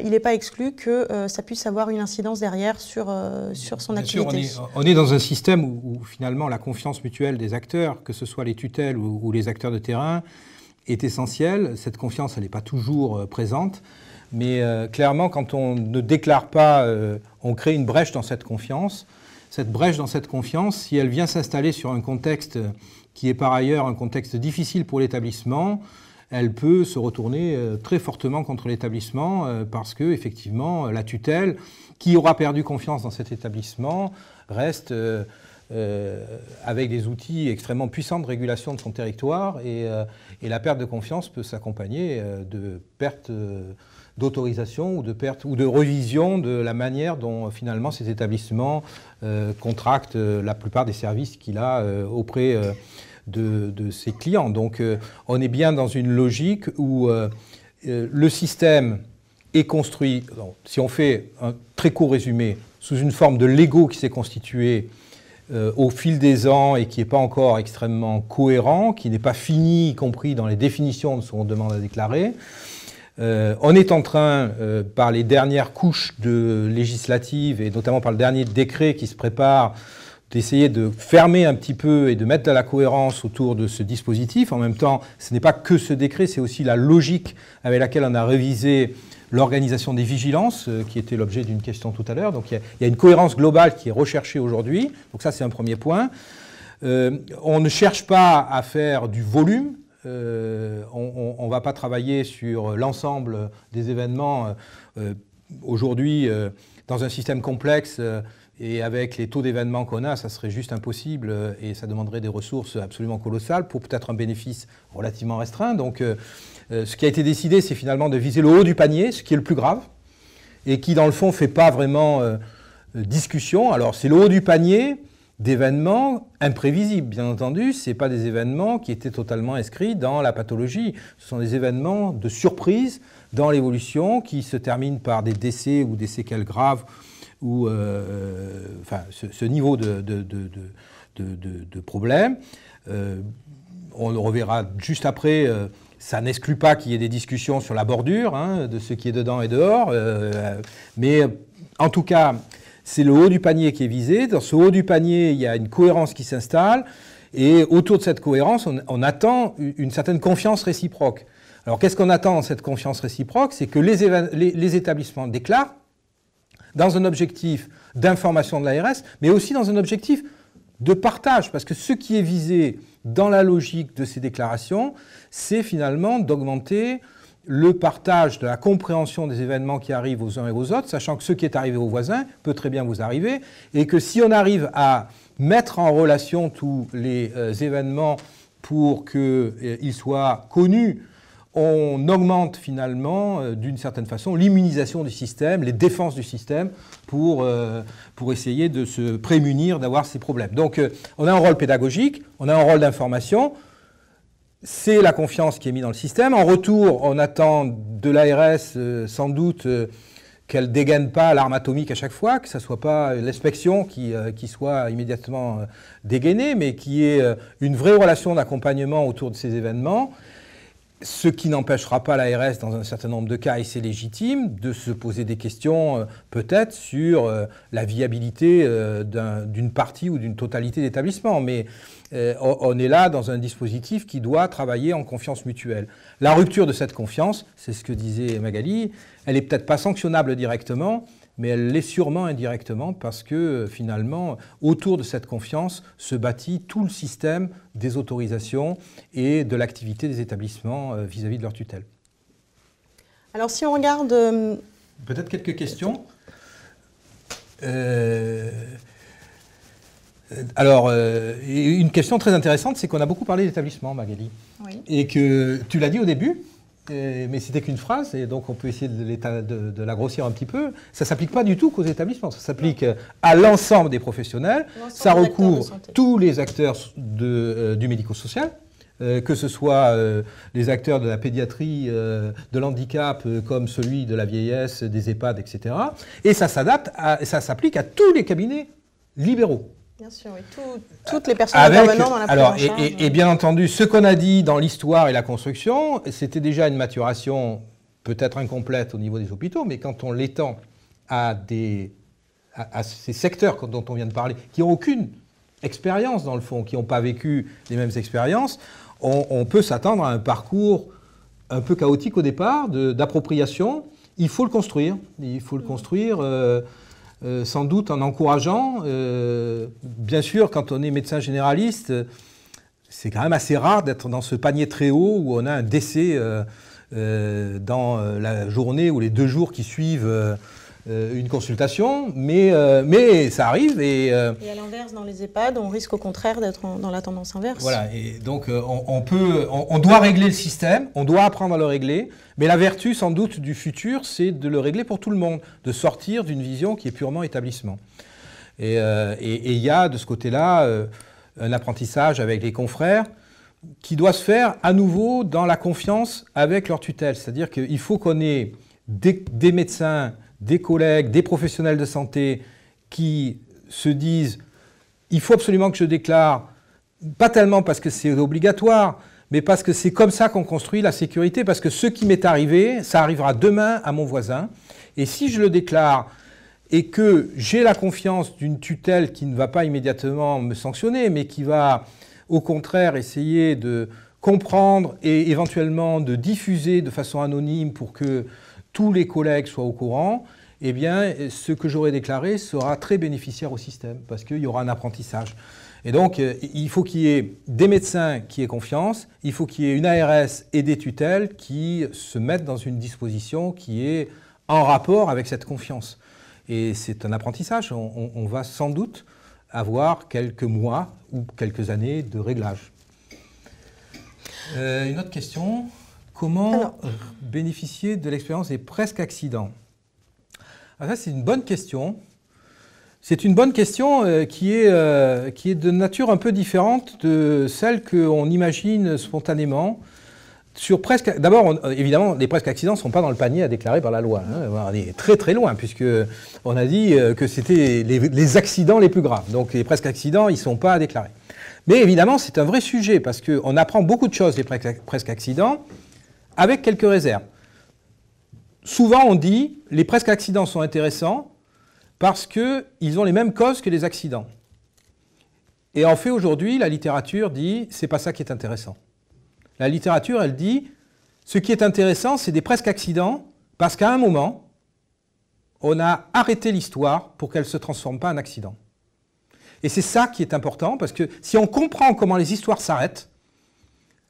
il n'est pas exclu que ça puisse avoir une incidence derrière sur son activité. Bien sûr, on est dans un système où finalement la confiance mutuelle des acteurs, que ce soit les tutelles ou les acteurs de terrain, est essentielle. Cette confiance, elle n'est pas toujours présente, mais clairement, quand on ne déclare pas, on crée une brèche dans cette confiance. Cette brèche dans cette confiance, si elle vient s'installer sur un contexte qui est par ailleurs un contexte difficile pour l'établissement, elle peut se retourner très fortement contre l'établissement parce que, effectivement, la tutelle, qui aura perdu confiance dans cet établissement, reste... avec des outils extrêmement puissants de régulation de son territoire et la perte de confiance peut s'accompagner de perte d'autorisation ou de revision de la manière dont finalement ces établissements contractent la plupart des services qu'il a auprès de ses clients. Donc on est bien dans une logique où le système est construit, si on fait un très court résumé, sous une forme de Lego qui s'est constitué au fil des ans et qui n'est pas encore extrêmement cohérent, qui n'est pas fini, y compris dans les définitions de ce qu'on demande à déclarer. On est en train, par les dernières couches législatives et notamment par le dernier décret qui se prépare, d'essayer de fermer un petit peu et de mettre de la cohérence autour de ce dispositif. En même temps, ce n'est pas que ce décret, c'est aussi la logique avec laquelle on a révisé l'organisation des vigilances, qui était l'objet d'une question tout à l'heure. Donc il y a une cohérence globale qui est recherchée aujourd'hui. Donc ça, c'est un premier point. On ne cherche pas à faire du volume. On ne va pas travailler sur l'ensemble des événements. Aujourd'hui, dans un système complexe et avec les taux d'événements qu'on a, ça serait juste impossible et ça demanderait des ressources absolument colossales pour peut-être un bénéfice relativement restreint. Donc, ce qui a été décidé, c'est finalement de viser le haut du panier, ce qui est le plus grave, et qui, dans le fond, ne fait pas vraiment discussion. Alors, c'est le haut du panier d'événements imprévisibles, bien entendu. Ce n'est pas des événements qui étaient totalement inscrits dans la pathologie. Ce sont des événements de surprise dans l'évolution qui se terminent par des décès ou des séquelles graves, ou ce niveau de problème. On le reverra juste après. Ça n'exclut pas qu'il y ait des discussions sur la bordure, de ce qui est dedans et dehors. Mais en tout cas, c'est le haut du panier qui est visé. Dans ce haut du panier, il y a une cohérence qui s'installe. Et autour de cette cohérence, on attend une certaine confiance réciproque. Alors, qu'est-ce qu'on attend dans cette confiance réciproque? C'est que les établissements déclarent dans un objectif d'information de l'ARS, mais aussi dans un objectif de partage. Parce que ce qui est visé dans la logique de ces déclarations, c'est finalement d'augmenter le partage de la compréhension des événements qui arrivent aux uns et aux autres, sachant que ce qui est arrivé aux voisins peut très bien vous arriver, et que si on arrive à mettre en relation tous les événements pour qu'ils soient connus, on augmente finalement, d'une certaine façon, l'immunisation du système, les défenses du système pour essayer de se prémunir d'avoir ces problèmes. Donc on a un rôle pédagogique, on a un rôle d'information, c'est la confiance qui est mise dans le système. En retour, on attend de l'ARS sans doute qu'elle ne dégaine pas l'arme atomique à chaque fois, que ce ne soit pas l'inspection qui soit immédiatement dégainée, mais qui ait une vraie relation d'accompagnement autour de ces événements. Ce qui n'empêchera pas l'ARS, dans un certain nombre de cas, et c'est légitime, de se poser des questions peut-être sur la viabilité d'une partie ou d'une totalité d'établissements. Mais on est là dans un dispositif qui doit travailler en confiance mutuelle. La rupture de cette confiance, c'est ce que disait Magali, elle n'est peut-être pas sanctionnable directement, mais elle l'est sûrement indirectement parce que finalement, autour de cette confiance se bâtit tout le système des autorisations et de l'activité des établissements vis-à-vis de leur tutelle. Alors si on regarde... Peut-être quelques questions. Une question très intéressante, c'est qu'on a beaucoup parlé d'établissement, Magali. Oui. Et que tu l'as dit au début, mais c'était qu'une phrase, et donc on peut essayer de la grossir un petit peu. Ça ne s'applique pas du tout qu'aux établissements, ça s'applique à l'ensemble des professionnels, ça recouvre tous les acteurs du médico-social, que ce soit les acteurs de la pédiatrie, de l'handicap, comme celui de la vieillesse, des EHPAD, etc. Et ça s'applique à tous les cabinets libéraux. Bien sûr, oui. Toutes les personnes intervenant dans la prise en charge. Et bien entendu, ce qu'on a dit dans l'histoire et la construction, c'était déjà une maturation peut-être incomplète au niveau des hôpitaux, mais quand on l'étend à ces secteurs dont on vient de parler, qui n'ont aucune expérience dans le fond, qui n'ont pas vécu les mêmes expériences, on peut s'attendre à un parcours un peu chaotique au départ, d'appropriation. Il faut le construire. Il faut le construire... sans doute en encourageant. Bien sûr, quand on est médecin généraliste, c'est quand même assez rare d'être dans ce panier très haut où on a un décès dans la journée ou les 2 jours qui suivent une consultation, mais ça arrive. Et à l'inverse, dans les EHPAD, on risque au contraire d'être dans la tendance inverse. Voilà, et donc on doit régler le système, on doit apprendre à le régler, mais la vertu sans doute du futur, c'est de le régler pour tout le monde, de sortir d'une vision qui est purement établissement. Et il y a de ce côté-là un apprentissage avec les confrères qui doit se faire à nouveau dans la confiance avec leur tutelle. C'est-à-dire qu'il faut qu'on ait des médecins, des collègues, des professionnels de santé qui se disent « il faut absolument que je déclare », pas tellement parce que c'est obligatoire, mais parce que c'est comme ça qu'on construit la sécurité, parce que ce qui m'est arrivé, ça arrivera demain à mon voisin. Et si je le déclare et que j'ai la confiance d'une tutelle qui ne va pas immédiatement me sanctionner, mais qui va au contraire essayer de comprendre et éventuellement de diffuser de façon anonyme pour que tous les collègues soient au courant, eh bien, ce que j'aurai déclaré sera très bénéficiaire au système, parce qu'il y aura un apprentissage. Et donc, il faut qu'il y ait des médecins qui aient confiance, il faut qu'il y ait une ARS et des tutelles qui se mettent dans une disposition qui est en rapport avec cette confiance. Et c'est un apprentissage. On va sans doute avoir quelques mois ou quelques années de réglage. Une autre question. Comment bénéficier de l'expérience des presque accidents? Alors ça, c'est une bonne question. C'est une bonne question qui est de nature un peu différente de celle qu'on imagine spontanément. D'abord, évidemment, les presque accidents ne sont pas dans le panier à déclarer par la loi. Hein. On est très très loin, puisqu'on a dit que c'était les accidents les plus graves. Donc les presque accidents, ils ne sont pas à déclarer. Mais évidemment, c'est un vrai sujet, parce qu'on apprend beaucoup de choses, les presque accidents, avec quelques réserves. Souvent, on dit que les presque accidents sont intéressants parce qu'ils ont les mêmes causes que les accidents. Et en fait, aujourd'hui, la littérature dit que ce n'est pas ça qui est intéressant. La littérature, elle dit ce qui est intéressant, c'est des presque accidents parce qu'à un moment, on a arrêté l'histoire pour qu'elle ne se transforme pas en accident. Et c'est ça qui est important, parce que si on comprend comment les histoires s'arrêtent,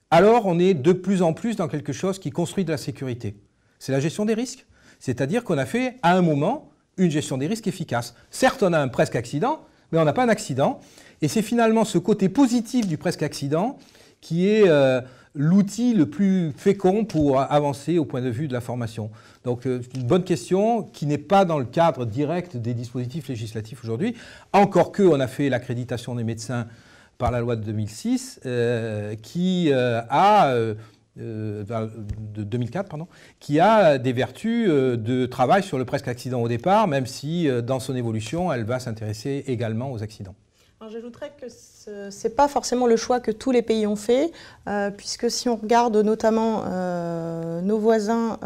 alors on est de plus en plus dans quelque chose qui construit de la sécurité. C'est la gestion des risques. C'est-à-dire qu'on a fait, à un moment, une gestion des risques efficace. Certes, on a un presque accident, mais on n'a pas un accident. Et c'est finalement ce côté positif du presque accident qui est l'outil le plus fécond pour avancer au point de vue de la formation. Donc, c'est une bonne question qui n'est pas dans le cadre direct des dispositifs législatifs aujourd'hui. Encore qu'on a fait l'accréditation des médecins par la loi de 2006, de 2004, pardon, qui a des vertus de travail sur le presque accident au départ, même si dans son évolution, elle va s'intéresser également aux accidents. J'ajouterais que ce n'est pas forcément le choix que tous les pays ont fait, puisque si on regarde notamment nos voisins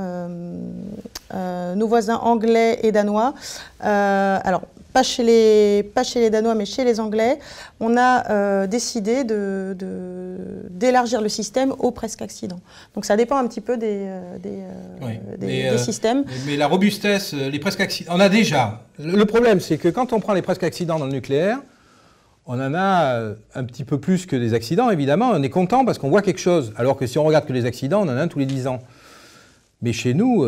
anglais et danois, alors pas chez les Danois, mais chez les Anglais, on a décidé d'élargir le système au presque accident. Donc ça dépend un petit peu des systèmes. Mais la robustesse, les presque accidents, on a déjà. Le problème, c'est que quand on prend les presque accidents dans le nucléaire, on en a un petit peu plus que des accidents, évidemment. On est content parce qu'on voit quelque chose. Alors que si on regarde que les accidents, on en a un tous les 10 ans. Mais chez nous,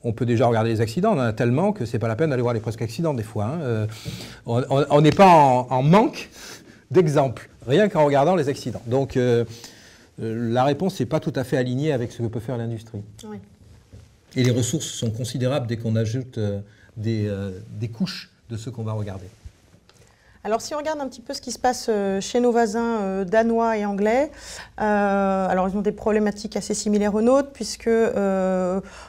on peut déjà regarder les accidents. On en a tellement que c'est pas la peine d'aller voir les presque accidents des fois. Hein. On n'est pas en manque d'exemples, rien qu'en regardant les accidents. Donc la réponse n'est pas tout à fait alignée avec ce que peut faire l'industrie. Oui. Et les ressources sont considérables dès qu'on ajoute des couches de ce qu'on va regarder. Alors si on regarde un petit peu ce qui se passe chez nos voisins danois et anglais, alors ils ont des problématiques assez similaires aux nôtres, puisque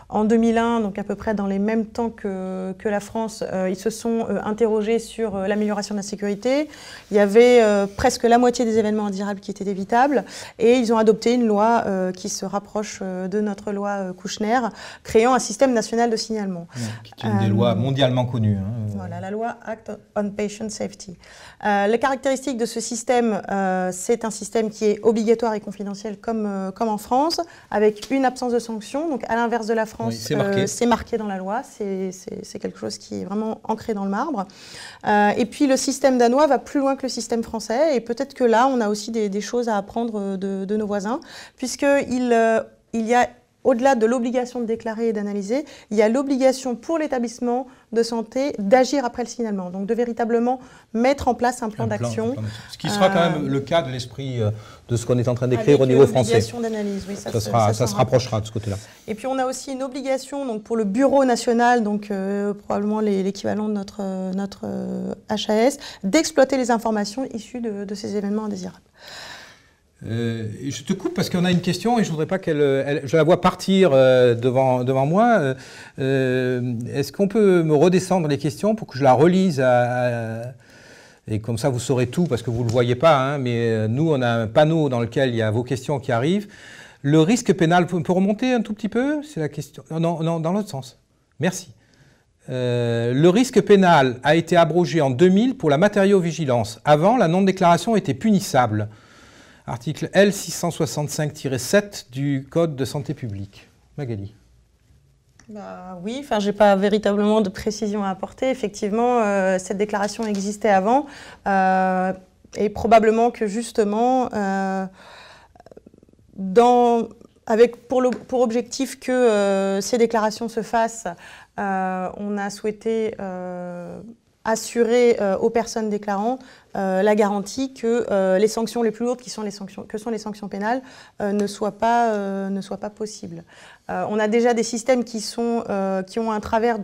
en 2001, donc à peu près dans les mêmes temps que la France, ils se sont interrogés sur l'amélioration de la sécurité. Il y avait presque la moitié des événements indésirables qui étaient évitables, et ils ont adopté une loi qui se rapproche de notre loi Kouchner, créant un système national de signalement. Qui est une des lois mondialement connues. Hein. Voilà, la loi Act on Patient Safety. Les caractéristiques de ce système, c'est un système qui est obligatoire et confidentiel comme en France, avec une absence de sanction. Donc à l'inverse de la France, oui, c'est marqué dans la loi, c'est quelque chose qui est vraiment ancré dans le marbre. Et puis le système danois va plus loin que le système français, et peut-être que là, on a aussi des choses à apprendre de nos voisins, puisqu'il y a, au-delà de l'obligation de déclarer et d'analyser, il y a l'obligation pour l'établissement de santé d'agir après le signalement, donc de véritablement mettre en place un plan d'action. Ce qui sera quand même le cas de l'esprit de ce qu'on est en train d'écrire au niveau français. L'obligation d'analyse, oui, ça se rapprochera de ce côté-là. Et puis on a aussi une obligation donc, pour le bureau national, donc probablement l'équivalent de notre HAS, d'exploiter les informations issues de ces événements indésirables. Je te coupe parce qu'on a une question et je ne voudrais pas je la vois partir devant moi. Est-ce qu'on peut me redescendre les questions pour que je la relise et comme ça vous saurez tout parce que vous ne le voyez pas, hein, mais nous on a un panneau dans lequel il y a vos questions qui arrivent. Le risque pénal, on peut remonter un tout petit peu? C'est la question. Non, dans l'autre sens. Merci. Le risque pénal a été abrogé en 2000 pour la matériovigilance. Avant, la non-déclaration était punissable. Article L665-7 du Code de santé publique. Magali. Oui, enfin, je n'ai pas véritablement de précision à apporter. Effectivement, cette déclaration existait avant. Et probablement que justement, avec pour objectif que ces déclarations se fassent, on a souhaité assurer aux personnes déclarantes la garantie que les sanctions les plus lourdes, que sont les sanctions pénales, ne soient pas possibles. On a déjà des systèmes qui ont un travers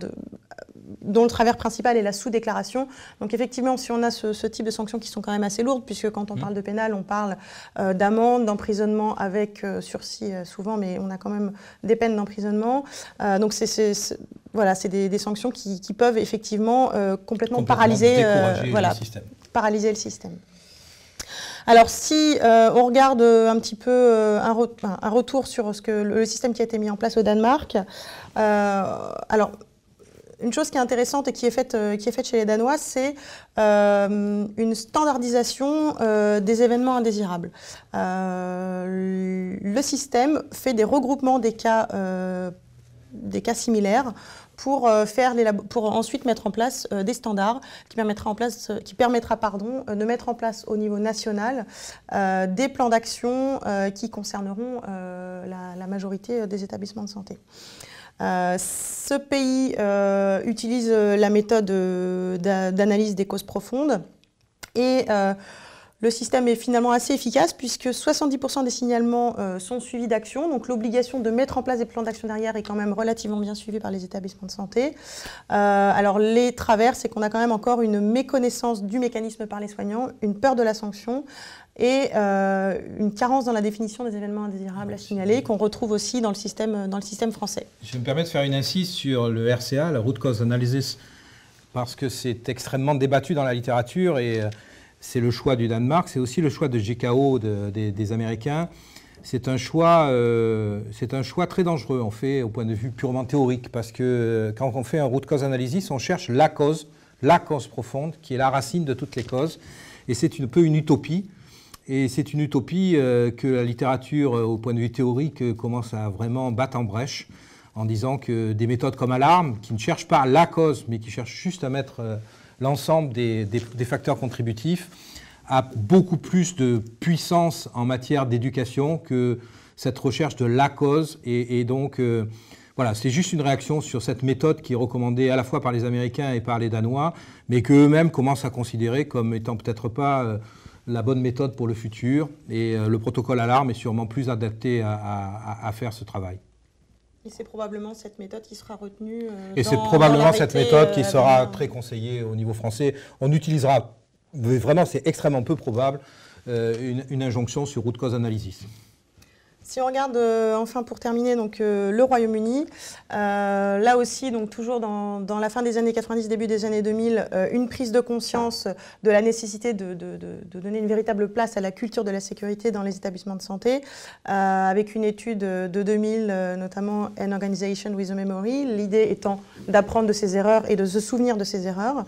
dont le travers principal est la sous-déclaration. Donc effectivement, si on a ce type de sanctions qui sont quand même assez lourdes, puisque quand on parle de pénal, on parle d'amende, d'emprisonnement avec sursis souvent, mais on a quand même des peines d'emprisonnement. Donc voilà, c'est des sanctions qui peuvent effectivement complètement paralyser le système. Alors si on regarde un petit peu un retour sur le système qui a été mis en place au Danemark, alors une chose qui est intéressante et qui est faite chez les Danois, c'est une standardisation des événements indésirables. Le système fait des regroupements des cas similaires pour ensuite mettre en place des standards qui permettra de mettre en place au niveau national des plans d'action qui concerneront la majorité des établissements de santé. Ce pays utilise la méthode d'analyse des causes profondes et le système est finalement assez efficace puisque 70% des signalements sont suivis d'actions. Donc l'obligation de mettre en place des plans d'action derrière est quand même relativement bien suivie par les établissements de santé. Alors les travers, c'est qu'on a quand même encore une méconnaissance du mécanisme par les soignants, une peur de la sanction et une carence dans la définition des événements indésirables à signaler qu'on retrouve aussi dans le système français. Je me permets de faire une incise sur le RCA, la Root Cause Analysis, parce que c'est extrêmement débattu dans la littérature et c'est le choix du Danemark, c'est aussi le choix de GKO des Américains. C'est un choix très dangereux, en fait, au point de vue purement théorique, parce que quand on fait un root cause analysis, on cherche la cause profonde, qui est la racine de toutes les causes. Et c'est un peu une utopie. Et c'est une utopie que la littérature, au point de vue théorique, commence à vraiment battre en brèche, en disant que des méthodes comme alarme, qui ne cherchent pas la cause, mais qui cherchent juste à mettre l'ensemble des facteurs contributifs, a beaucoup plus de puissance en matière d'éducation que cette recherche de la cause. Et donc, voilà, c'est juste une réaction sur cette méthode qui est recommandée à la fois par les Américains et par les Danois, mais qu'eux-mêmes commencent à considérer comme étant peut-être pas la bonne méthode pour le futur. Et le protocole alarme est sûrement plus adapté à faire ce travail. Et c'est probablement cette méthode qui sera retenue et c'est probablement cette méthode qui sera très conseillée au niveau français. On utilisera, vraiment c'est extrêmement peu probable, une injonction sur root cause analysis. Si on regarde enfin pour terminer donc, le Royaume-Uni, là aussi donc, toujours dans la fin des années 90, début des années 2000, une prise de conscience de la nécessité de donner une véritable place à la culture de la sécurité dans les établissements de santé, avec une étude de 2000, notamment An Organization with a Memory, l'idée étant d'apprendre de ses erreurs et de se souvenir de ses erreurs,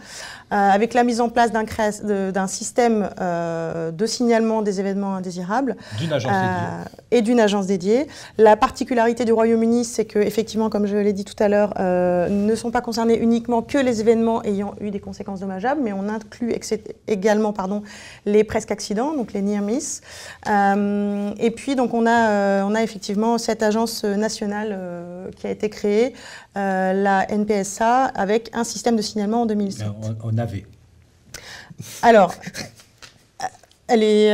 avec la mise en place d'un système de signalement des événements indésirables. D'une agence dédiée. Et d'une agence dédiée. La particularité du Royaume-Uni, c'est que, effectivement, comme je l'ai dit tout à l'heure, ne sont pas concernés uniquement que les événements ayant eu des conséquences dommageables, mais on inclut également les presque accidents, donc les near miss. Et puis, donc, on a effectivement cette agence nationale qui a été créée, la NPSA, avec un système de signalement en 2007. On avait. Alors. Elle est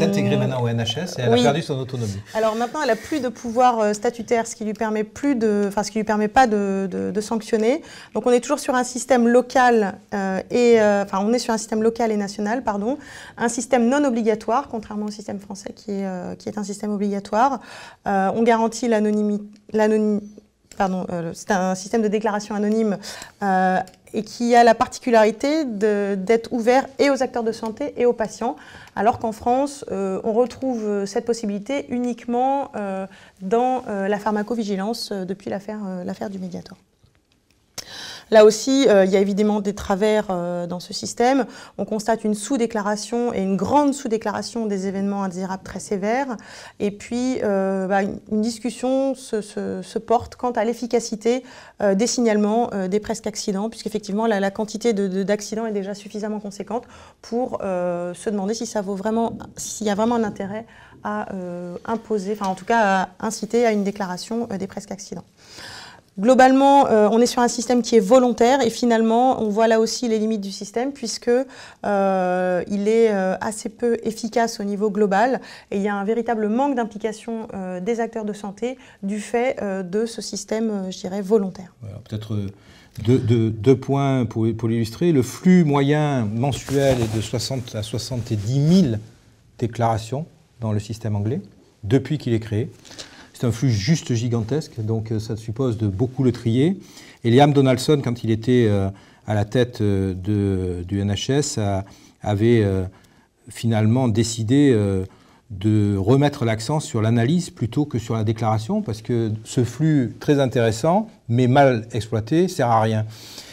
intégrée maintenant au NHS et elle a perdu son autonomie. Alors maintenant, elle n'a plus de pouvoir statutaire, ce qui lui permet pas de sanctionner. Donc on est toujours sur un système local on est sur un système local et national, pardon, un système non obligatoire, contrairement au système français qui est un système obligatoire. On garantit c'est un système de déclaration anonyme et qui a la particularité d'être ouvert et aux acteurs de santé et aux patients, alors qu'en France, on retrouve cette possibilité uniquement dans la pharmacovigilance depuis l'affaire du Mediator. Là aussi, il y a évidemment des travers dans ce système. On constate une sous-déclaration et une grande sous-déclaration des événements indésirables très sévères. Et puis, une discussion se porte quant à l'efficacité des signalements des presque accidents, puisqu'effectivement, la quantité d'accidents est déjà suffisamment conséquente pour se demander s'il y a vraiment un intérêt à imposer, enfin en tout cas à inciter à une déclaration des presque accidents. Globalement, on est sur un système qui est volontaire et finalement, on voit là aussi les limites du système puisque il est assez peu efficace au niveau global et il y a un véritable manque d'implication des acteurs de santé du fait de ce système, je dirais, volontaire. Voilà, peut-être deux points pour l'illustrer. Le flux moyen mensuel est de 60 à 70 000 déclarations dans le système anglais depuis qu'il est créé. C'est un flux juste gigantesque, donc ça suppose de beaucoup le trier. Et Liam Donaldson, quand il était à la tête du NHS, avait finalement décidé de remettre l'accent sur l'analyse plutôt que sur la déclaration, parce que ce flux très intéressant, mais mal exploité, ne sert à rien.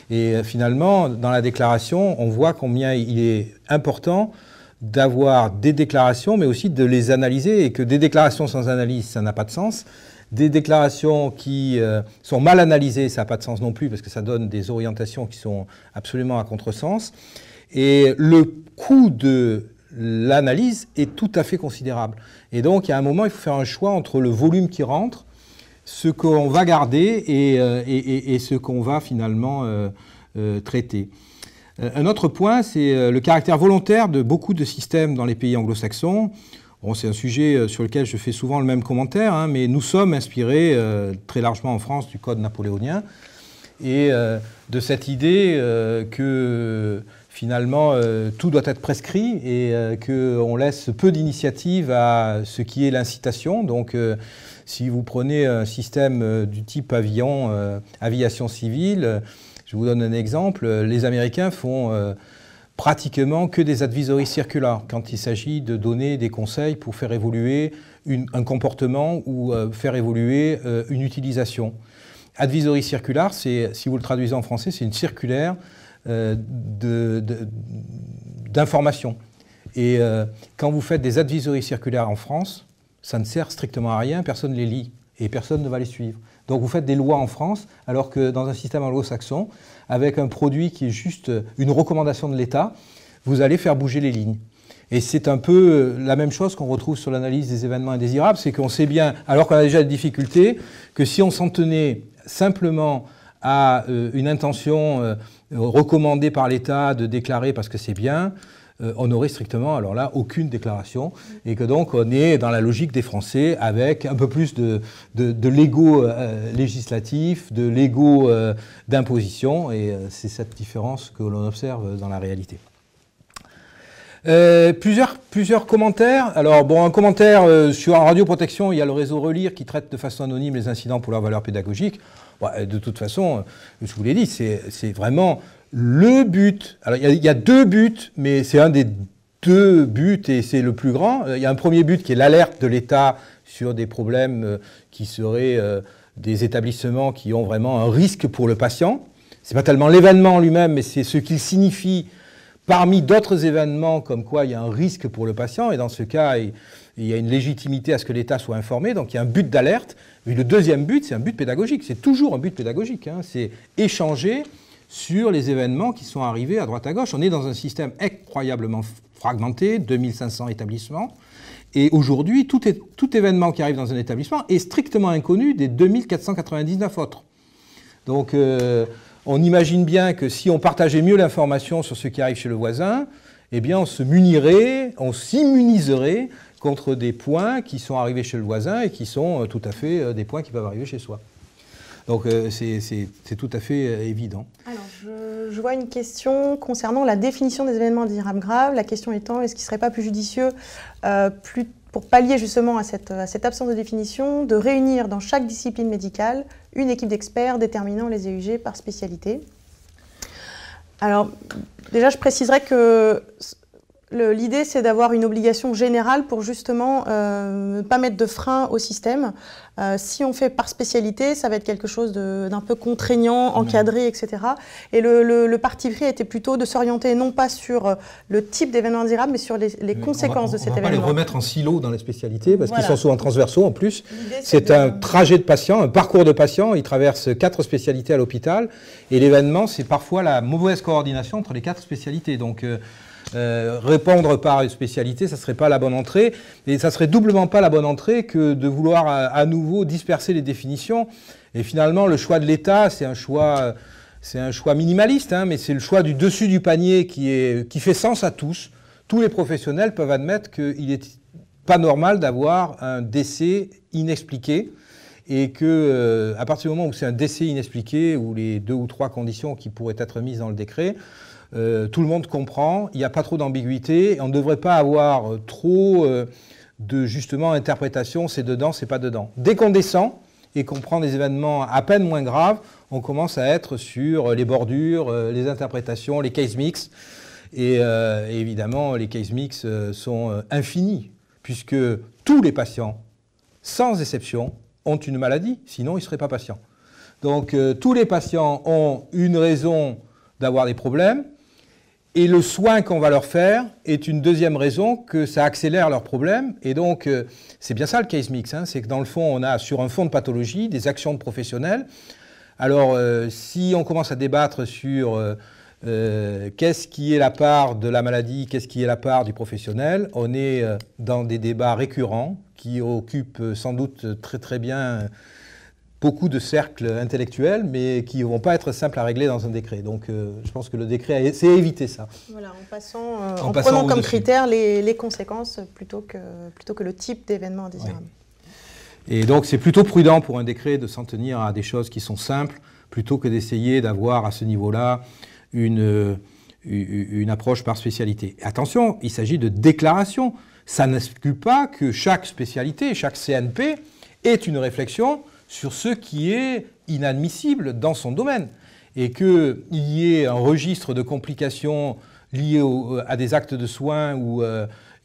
Et finalement, dans la déclaration, on voit combien il est important d'avoir des déclarations, mais aussi de les analyser, et que des déclarations sans analyse, ça n'a pas de sens. Des déclarations qui sont mal analysées, ça n'a pas de sens non plus, parce que ça donne des orientations qui sont absolument à contresens. Et le coût de l'analyse est tout à fait considérable. Et donc, il y a un moment, il faut faire un choix entre le volume qui rentre, ce qu'on va garder et ce qu'on va finalement traiter. Un autre point, c'est le caractère volontaire de beaucoup de systèmes dans les pays anglo-saxons. Bon, c'est un sujet sur lequel je fais souvent le même commentaire, mais nous sommes inspirés très largement en France du Code napoléonien et de cette idée que finalement tout doit être prescrit et qu'on laisse peu d'initiative à ce qui est l'incitation. Donc si vous prenez un système du type aviation civile, je vous donne un exemple. Les Américains font pratiquement que des advisory circulars quand il s'agit de donner des conseils pour faire évoluer un comportement ou faire évoluer une utilisation. Advisory circular, si vous le traduisez en français, c'est une circulaire d'information. Et quand vous faites des advisory circulaires en France, ça ne sert strictement à rien, personne ne les lit et personne ne va les suivre. Donc vous faites des lois en France, alors que dans un système anglo-saxon, avec un produit qui est juste une recommandation de l'État, vous allez faire bouger les lignes. Et c'est un peu la même chose qu'on retrouve sur l'analyse des événements indésirables, c'est qu'on sait bien, alors qu'on a déjà des difficultés, que si on s'en tenait simplement à une intention recommandée par l'État de déclarer parce que c'est bien, on n'aurait strictement, alors là, aucune déclaration, et que donc on est dans la logique des Français avec un peu plus de l'ego législatif, de l'ego d'imposition, et c'est cette différence que l'on observe dans la réalité. Plusieurs commentaires. Alors, bon, un commentaire sur en radioprotection, il y a le réseau Relire qui traite de façon anonyme les incidents pour leur valeur pédagogique. Ouais, de toute façon, je vous l'ai dit, c'est vraiment le but. Alors, il y a deux buts, mais c'est un des deux buts et c'est le plus grand. Il y a un premier but qui est l'alerte de l'État sur des problèmes qui seraient des établissements qui ont vraiment un risque pour le patient. Ce n'est pas tellement l'événement en lui-même, mais c'est ce qu'il signifie parmi d'autres événements comme quoi il y a un risque pour le patient. Et dans ce cas, il y a une légitimité à ce que l'État soit informé. Donc il y a un but d'alerte. Mais le deuxième but, c'est un but pédagogique. C'est toujours un but pédagogique. Hein. C'est échanger sur les événements qui sont arrivés à droite à gauche. On est dans un système incroyablement fragmenté, 2500 établissements. Et aujourd'hui, tout événement qui arrive dans un établissement est strictement inconnu des 2499 autres. Donc, on imagine bien que si on partageait mieux l'information sur ce qui arrive chez le voisin, eh bien, on se munirait, on s'immuniserait contre des points qui sont arrivés chez le voisin et qui sont tout à fait des points qui peuvent arriver chez soi. Donc, c'est tout à fait évident. Alors, je vois une question concernant la définition des événements indésirables graves. La question étant, est-ce qu'il ne serait pas plus judicieux, pour pallier justement à cette absence de définition, de réunir dans chaque discipline médicale une équipe d'experts déterminant les EUG par spécialité? Alors, déjà, je préciserai que l'idée, c'est d'avoir une obligation générale pour justement ne pas mettre de frein au système. Si on fait par spécialité, ça va être quelque chose d'un peu contraignant, encadré, etc. Et le parti pris était plutôt de s'orienter non pas sur le type d'événement indésirable, mais sur les conséquences de cet événement. On ne va pas les remettre en silo dans les spécialités, parce qu'ils sont souvent transversaux en plus. C'est un trajet de patient, un parcours de patient. Il traverse 4 spécialités à l'hôpital. Et l'événement, c'est parfois la mauvaise coordination entre les 4 spécialités. Donc, répondre par une spécialité, ça ne serait pas la bonne entrée, et ça ne serait doublement pas la bonne entrée que de vouloir à nouveau disperser les définitions. Et finalement, le choix de l'État, c'est un choix minimaliste, hein, mais c'est le choix du dessus du panier qui fait sens à tous. Tous les professionnels peuvent admettre qu'il n'est pas normal d'avoir un décès inexpliqué, et que à partir du moment où c'est un décès inexpliqué, ou les 2 ou 3 conditions qui pourraient être mises dans le décret, tout le monde comprend, il n'y a pas trop d'ambiguïté, on ne devrait pas avoir trop de justement interprétation, c'est dedans, c'est pas dedans. Dès qu'on descend et qu'on prend des événements à peine moins graves, on commence à être sur les bordures, les interprétations, les case mix. Et évidemment, les case mix sont infinis, puisque tous les patients, sans exception, ont une maladie, sinon ils ne seraient pas patients. Donc tous les patients ont une raison d'avoir des problèmes, et le soin qu'on va leur faire est une deuxième raison que ça accélère leurs problèmes. Et donc, c'est bien ça le case mix, hein, c'est que dans le fond, on a sur un fond de pathologie des actions de professionnels. Alors, si on commence à débattre sur qu'est-ce qui est la part de la maladie, qu'est-ce qui est la part du professionnel, on est dans des débats récurrents qui occupent sans doute très très bien beaucoup de cercles intellectuels, mais qui ne vont pas être simples à régler dans un décret. Donc je pense que le décret c'est éviter ça. Voilà, en prenant comme critère les conséquences plutôt que le type d'événement indésirable. Oui. Et donc c'est plutôt prudent pour un décret de s'en tenir à des choses qui sont simples, plutôt que d'essayer d'avoir à ce niveau-là une approche par spécialité. Et attention, il s'agit de déclaration. Ça n'exclut pas que chaque spécialité, chaque CNP ait une réflexion sur ce qui est inadmissible dans son domaine. et qu'il y ait un registre de complications liées à des actes de soins ou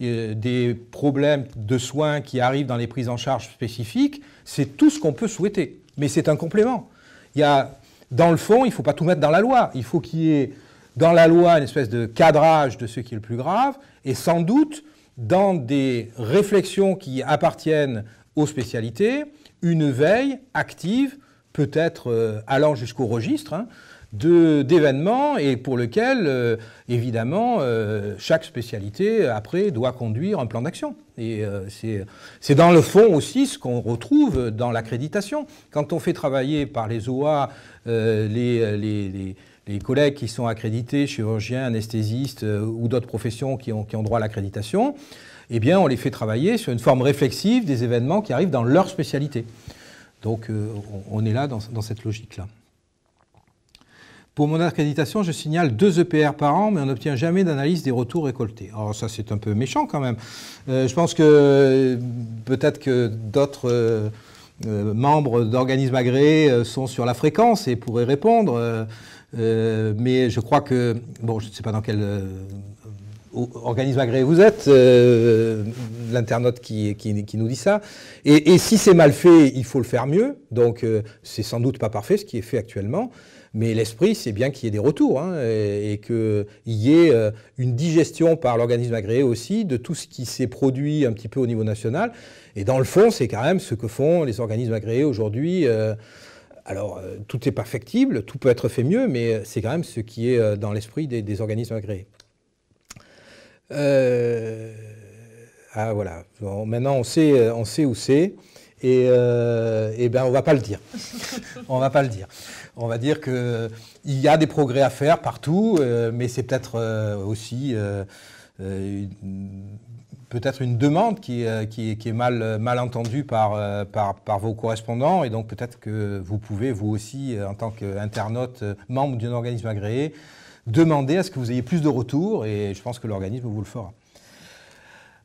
des problèmes de soins qui arrivent dans les prises en charge spécifiques, c'est tout ce qu'on peut souhaiter. Mais c'est un complément. Dans le fond, il ne faut pas tout mettre dans la loi. Il faut qu'il y ait dans la loi une espèce de cadrage de ce qui est le plus grave, et sans doute, dans des réflexions qui appartiennent aux spécialités, une veille active, peut-être allant jusqu'au registre, hein, d'événements, et pour lequel, évidemment, chaque spécialité, après, doit conduire un plan d'action. Et c'est dans le fond aussi ce qu'on retrouve dans l'accréditation. Quand on fait travailler par les OA les collègues qui sont accrédités, chirurgiens, anesthésistes ou d'autres professions qui ont droit à l'accréditation, eh bien, on les fait travailler sur une forme réflexive des événements qui arrivent dans leur spécialité. Donc, on est là dans cette logique-là. Pour mon accréditation, je signale 2 EPR par an, mais on n'obtient jamais d'analyse des retours récoltés. Alors ça, c'est un peu méchant quand même. Je pense que peut-être que d'autres membres d'organismes agréés sont sur la fréquence et pourraient répondre. Mais je crois que, bon, je ne sais pas dans quel organisme agréé vous êtes, l'internaute qui nous dit ça. Et si c'est mal fait, il faut le faire mieux. Donc c'est sans doute pas parfait ce qui est fait actuellement. Mais l'esprit, c'est bien qu'il y ait des retours, hein, et qu'il y ait une digestion par l'organisme agréé aussi de tout ce qui s'est produit un petit peu au niveau national. Et dans le fond, c'est quand même ce que font les organismes agréés aujourd'hui. Alors, tout n'est pas perfectible, tout peut être fait mieux, mais c'est quand même ce qui est dans l'esprit des organismes agréés. Ah voilà, bon, maintenant on sait où c'est, et ben on ne va pas le dire. On ne va pas le dire. On va dire qu'il y a des progrès à faire partout, mais c'est peut-être aussi peut-être une demande qui est mal entendue par vos correspondants, et donc peut-être que vous pouvez, vous aussi, en tant qu'internaute, membre d'un organisme agréé, demander à ce que vous ayez plus de retours, et je pense que l'organisme vous le fera.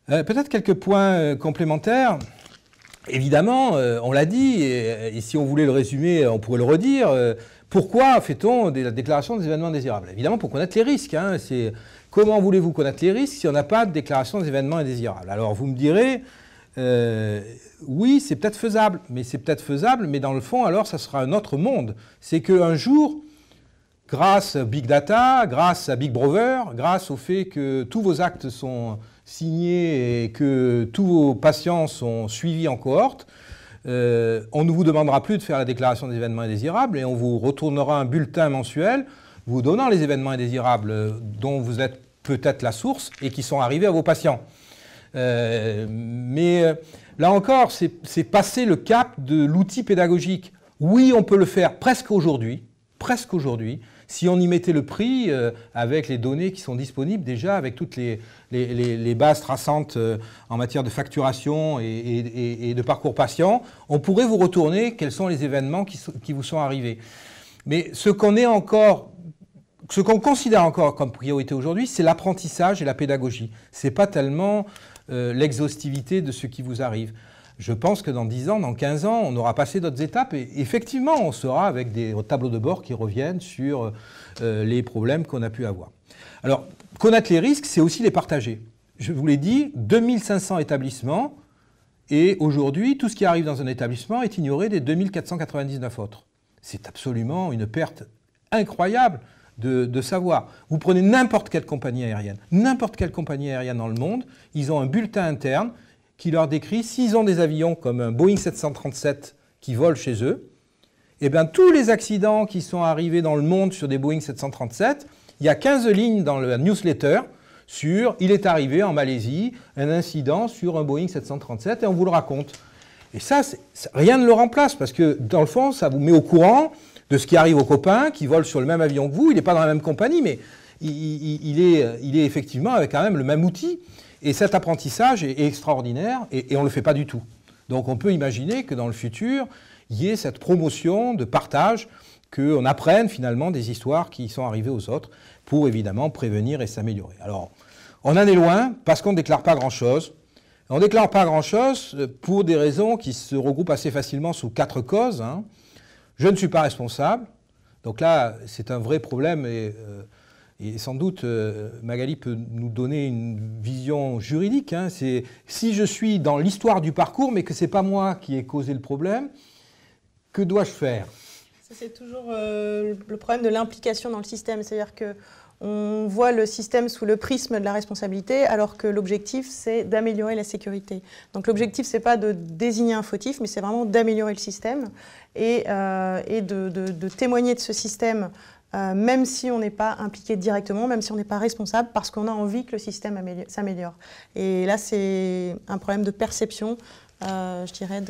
Peut-être quelques points complémentaires. Évidemment, on l'a dit, et si on voulait le résumer, on pourrait le redire. Pourquoi fait-on la déclaration des événements indésirables? Évidemment, pour connaître les risques. Hein, comment voulez-vous connaître les risques si on n'a pas de déclaration des événements indésirables? Alors, vous me direz, oui, c'est peut-être faisable, mais dans le fond, alors, ça sera un autre monde. C'est qu'un jour, grâce à Big Data, grâce à Big Brother, grâce au fait que tous vos actes sont signés et que tous vos patients sont suivis en cohorte, on ne vous demandera plus de faire la déclaration des événements indésirables, et on vous retournera un bulletin mensuel vous donnant les événements indésirables dont vous êtes peut-être la source et qui sont arrivés à vos patients. Mais là encore, c'est passer le cap de l'outil pédagogique. Oui, on peut le faire presque aujourd'hui, si on y mettait le prix avec les données qui sont disponibles déjà, avec toutes les bases traçantes en matière de facturation et de parcours patient, on pourrait vous retourner quels sont les événements qui vous sont arrivés. Mais ce qu'on considère encore comme priorité aujourd'hui, c'est l'apprentissage et la pédagogie. Ce n'est pas tellement l'exhaustivité de ce qui vous arrive. Je pense que dans 10 ans, dans 15 ans, on aura passé d'autres étapes, et effectivement, on sera avec des tableaux de bord qui reviennent sur les problèmes qu'on a pu avoir. Alors, connaître les risques, c'est aussi les partager. Je vous l'ai dit, 2500 établissements, et aujourd'hui, tout ce qui arrive dans un établissement est ignoré des 2499 autres. C'est absolument une perte incroyable de savoir. Vous prenez n'importe quelle compagnie aérienne dans le monde, ils ont un bulletin interne qui leur décrit, s'ils ont des avions comme un Boeing 737 qui volent chez eux, eh bien tous les accidents qui sont arrivés dans le monde sur des Boeing 737, il y a 15 lignes dans le newsletter sur « il est arrivé en Malaisie un incident sur un Boeing 737 » et on vous le raconte. Et ça, rien ne le remplace, parce que dans le fond, ça vous met au courant de ce qui arrive aux copains qui volent sur le même avion que vous. Il n'est pas dans la même compagnie, mais il est effectivement avec quand même le même outil. Et cet apprentissage est extraordinaire, et on ne le fait pas du tout. Donc on peut imaginer que dans le futur, il y ait cette promotion de partage, qu'on apprenne finalement des histoires qui sont arrivées aux autres, pour évidemment prévenir et s'améliorer. Alors, on en est loin, parce qu'on ne déclare pas grand-chose. On ne déclare pas grand-chose pour des raisons qui se regroupent assez facilement sous 4 causes. Hein. Je ne suis pas responsable, Donc là, c'est un vrai problème et sans doute Magali peut nous donner une vision juridique. Hein. C'est si je suis dans l'histoire du parcours mais que ce n'est pas moi qui ai causé le problème, que dois-je faire? C'est toujours le problème de l'implication dans le système, c'est-à-dire qu'on voit le système sous le prisme de la responsabilité, alors que l'objectif, c'est d'améliorer la sécurité. Donc l'objectif, ce n'est pas de désigner un fautif, mais c'est vraiment d'améliorer le système et de témoigner de ce système, même si on n'est pas impliqué directement, même si on n'est pas responsable, parce qu'on a envie que le système s'améliore. Et là, c'est un problème de perception, je dirais,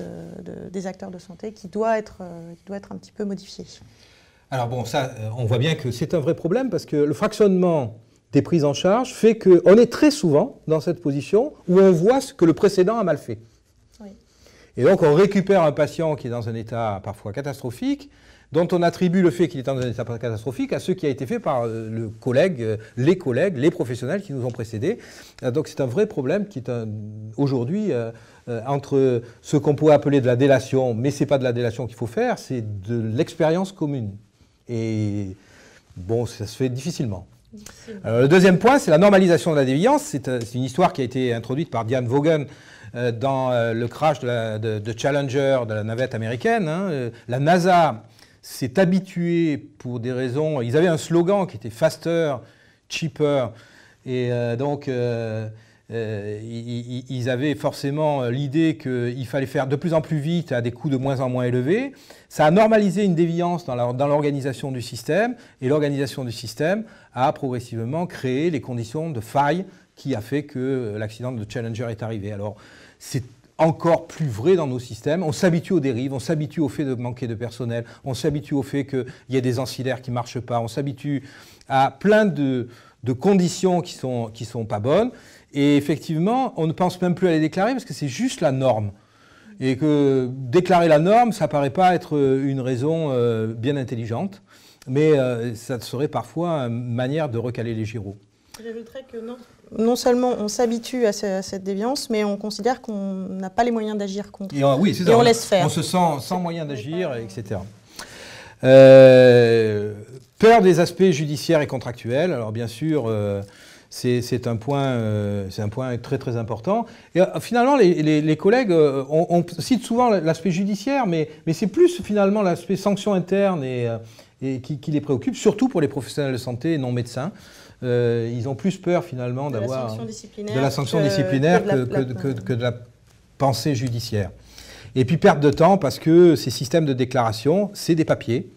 des acteurs de santé qui doit être un petit peu modifié. Alors bon, ça, on voit bien que c'est un vrai problème parce que le fractionnement des prises en charge fait qu'on est très souvent dans cette position où on voit ce que le précédent a mal fait. Oui. Et donc on récupère un patient qui est dans un état parfois catastrophique, dont on attribue le fait qu'il est dans un état catastrophique à ce qui a été fait par les collègues, les professionnels qui nous ont précédés. Donc c'est un vrai problème qui est aujourd'hui entre ce qu'on pourrait appeler de la délation, mais ce n'est pas de la délation qu'il faut faire, c'est de l'expérience commune. Et bon, ça se fait difficilement. Alors, le deuxième point, c'est la normalisation de la déviance. C'est une histoire qui a été introduite par Diane Vaughan dans le crash de Challenger, de la navette américaine. Hein. La NASA s'est habituée pour des raisons... Ils avaient un slogan qui était « faster, cheaper ». Et donc, ils avaient forcément l'idée qu'il fallait faire de plus en plus vite à des coûts de moins en moins élevés. Ça a normalisé une déviance dans l'organisation du système, et l'organisation du système a progressivement créé les conditions de faille qui a fait que l'accident de Challenger est arrivé. Alors, c'est encore plus vrai dans nos systèmes. On s'habitue aux dérives, on s'habitue au fait de manquer de personnel, on s'habitue au fait qu'il y ait des ancillaires qui ne marchent pas, on s'habitue à plein de conditions qui sont pas bonnes. Et effectivement, on ne pense même plus à les déclarer parce que c'est juste la norme. Et que déclarer la norme, ça ne paraît pas être une raison bien intelligente, mais ça serait parfois une manière de recaler les gyros. J'ajouterais que non seulement on s'habitue à cette déviance, mais on considère qu'on n'a pas les moyens d'agir contre. Et oui, c'est ça. Et on laisse faire. On se sent sans moyen d'agir, etc. Peur des aspects judiciaires et contractuels. Alors bien sûr, c'est un point très très important. Et finalement, les collègues, on cite souvent l'aspect judiciaire, mais c'est plus finalement l'aspect sanction interne et qui les préoccupe, surtout pour les professionnels de santé et non médecins. Ils ont plus peur finalement d'avoir de la sanction disciplinaire que de la pensée judiciaire. Et puis perte de temps parce que ces systèmes de déclaration, c'est des papiers.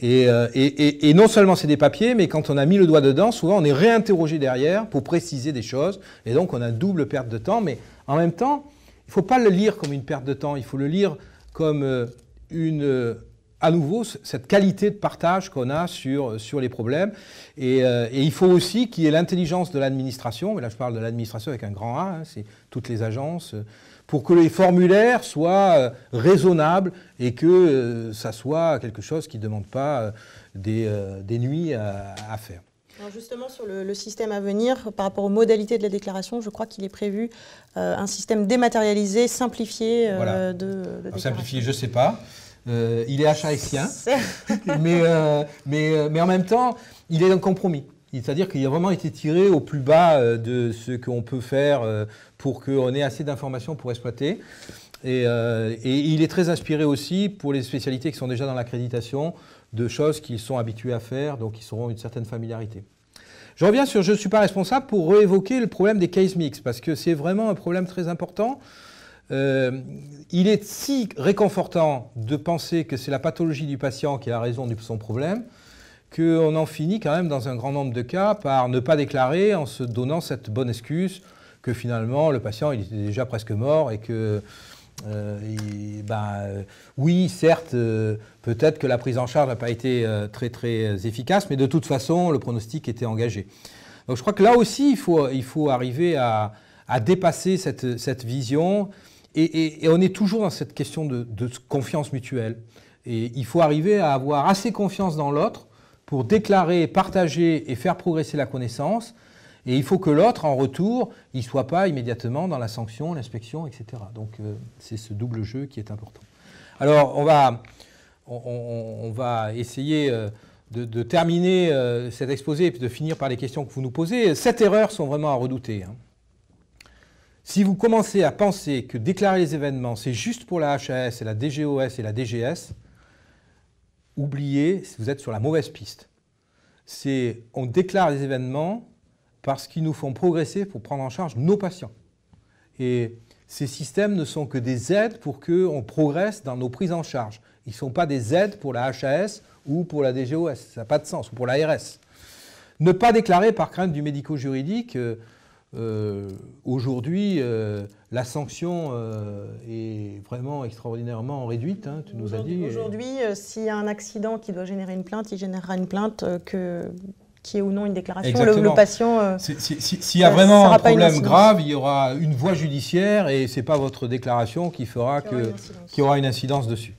Et non seulement c'est des papiers, mais quand on a mis le doigt dedans, souvent on est réinterrogé derrière pour préciser des choses. Et donc on a une double perte de temps. Mais en même temps, il ne faut pas le lire comme une perte de temps. Il faut le lire comme à nouveau, cette qualité de partage qu'on a sur les problèmes. Et il faut aussi qu'il y ait l'intelligence de l'administration. Mais là, je parle de l'administration avec un grand A, hein, c'est toutes les agences, pour que les formulaires soient raisonnables et que ça soit quelque chose qui ne demande pas des nuits à faire. Alors justement, sur le système à venir, par rapport aux modalités de la déclaration, je crois qu'il est prévu un système dématérialisé, simplifié voilà. de déclaration. Simplifié, je ne sais pas. Il est HASien, mais en même temps, il est un compromis. C'est-à-dire qu'il a vraiment été tiré au plus bas de ce qu'on peut faire pour qu'on ait assez d'informations pour exploiter. Et il est très inspiré aussi pour les spécialités qui sont déjà dans l'accréditation de choses qu'ils sont habitués à faire, donc ils auront une certaine familiarité. Je reviens sur « je ne suis pas responsable » pour réévoquer le problème des case mix, parce que c'est vraiment un problème très important. Il est si réconfortant de penser que c'est la pathologie du patient qui a la raison de son problème qu'on en finit quand même dans un grand nombre de cas par ne pas déclarer en se donnant cette bonne excuse que finalement le patient il était déjà presque mort et que oui, certes, peut-être que la prise en charge n'a pas été très très efficace, mais de toute façon le pronostic était engagé. Donc je crois que là aussi il faut arriver à dépasser cette vision. Et on est toujours dans cette question de confiance mutuelle. Et il faut arriver à avoir assez confiance dans l'autre pour déclarer, partager et faire progresser la connaissance. Et il faut que l'autre, en retour, il ne soit pas immédiatement dans la sanction, l'inspection, etc. Donc c'est ce double jeu qui est important. Alors on va on va essayer de terminer cet exposé et puis de finir par les questions que vous nous posez. 7 erreurs sont vraiment à redouter. Si vous commencez à penser que déclarer les événements, c'est juste pour la HAS et la DGOS et la DGS, oubliez, vous êtes sur la mauvaise piste. On déclare les événements parce qu'ils nous font progresser pour prendre en charge nos patients. Et ces systèmes ne sont que des aides pour qu'on progresse dans nos prises en charge. Ils ne sont pas des aides pour la HAS ou pour la DGOS, ça n'a pas de sens, ou pour l'ARS. Ne pas déclarer par crainte du médico-juridique. Aujourd'hui, la sanction est vraiment extraordinairement réduite, hein, tu nous as dit. Aujourd'hui, s'il y a un accident qui doit générer une plainte, il générera une plainte qui est ou non une déclaration. Le patient... S'il y a vraiment un problème grave, il y aura une voie judiciaire et ce n'est pas votre déclaration qui fera qu'il y aura une incidence dessus.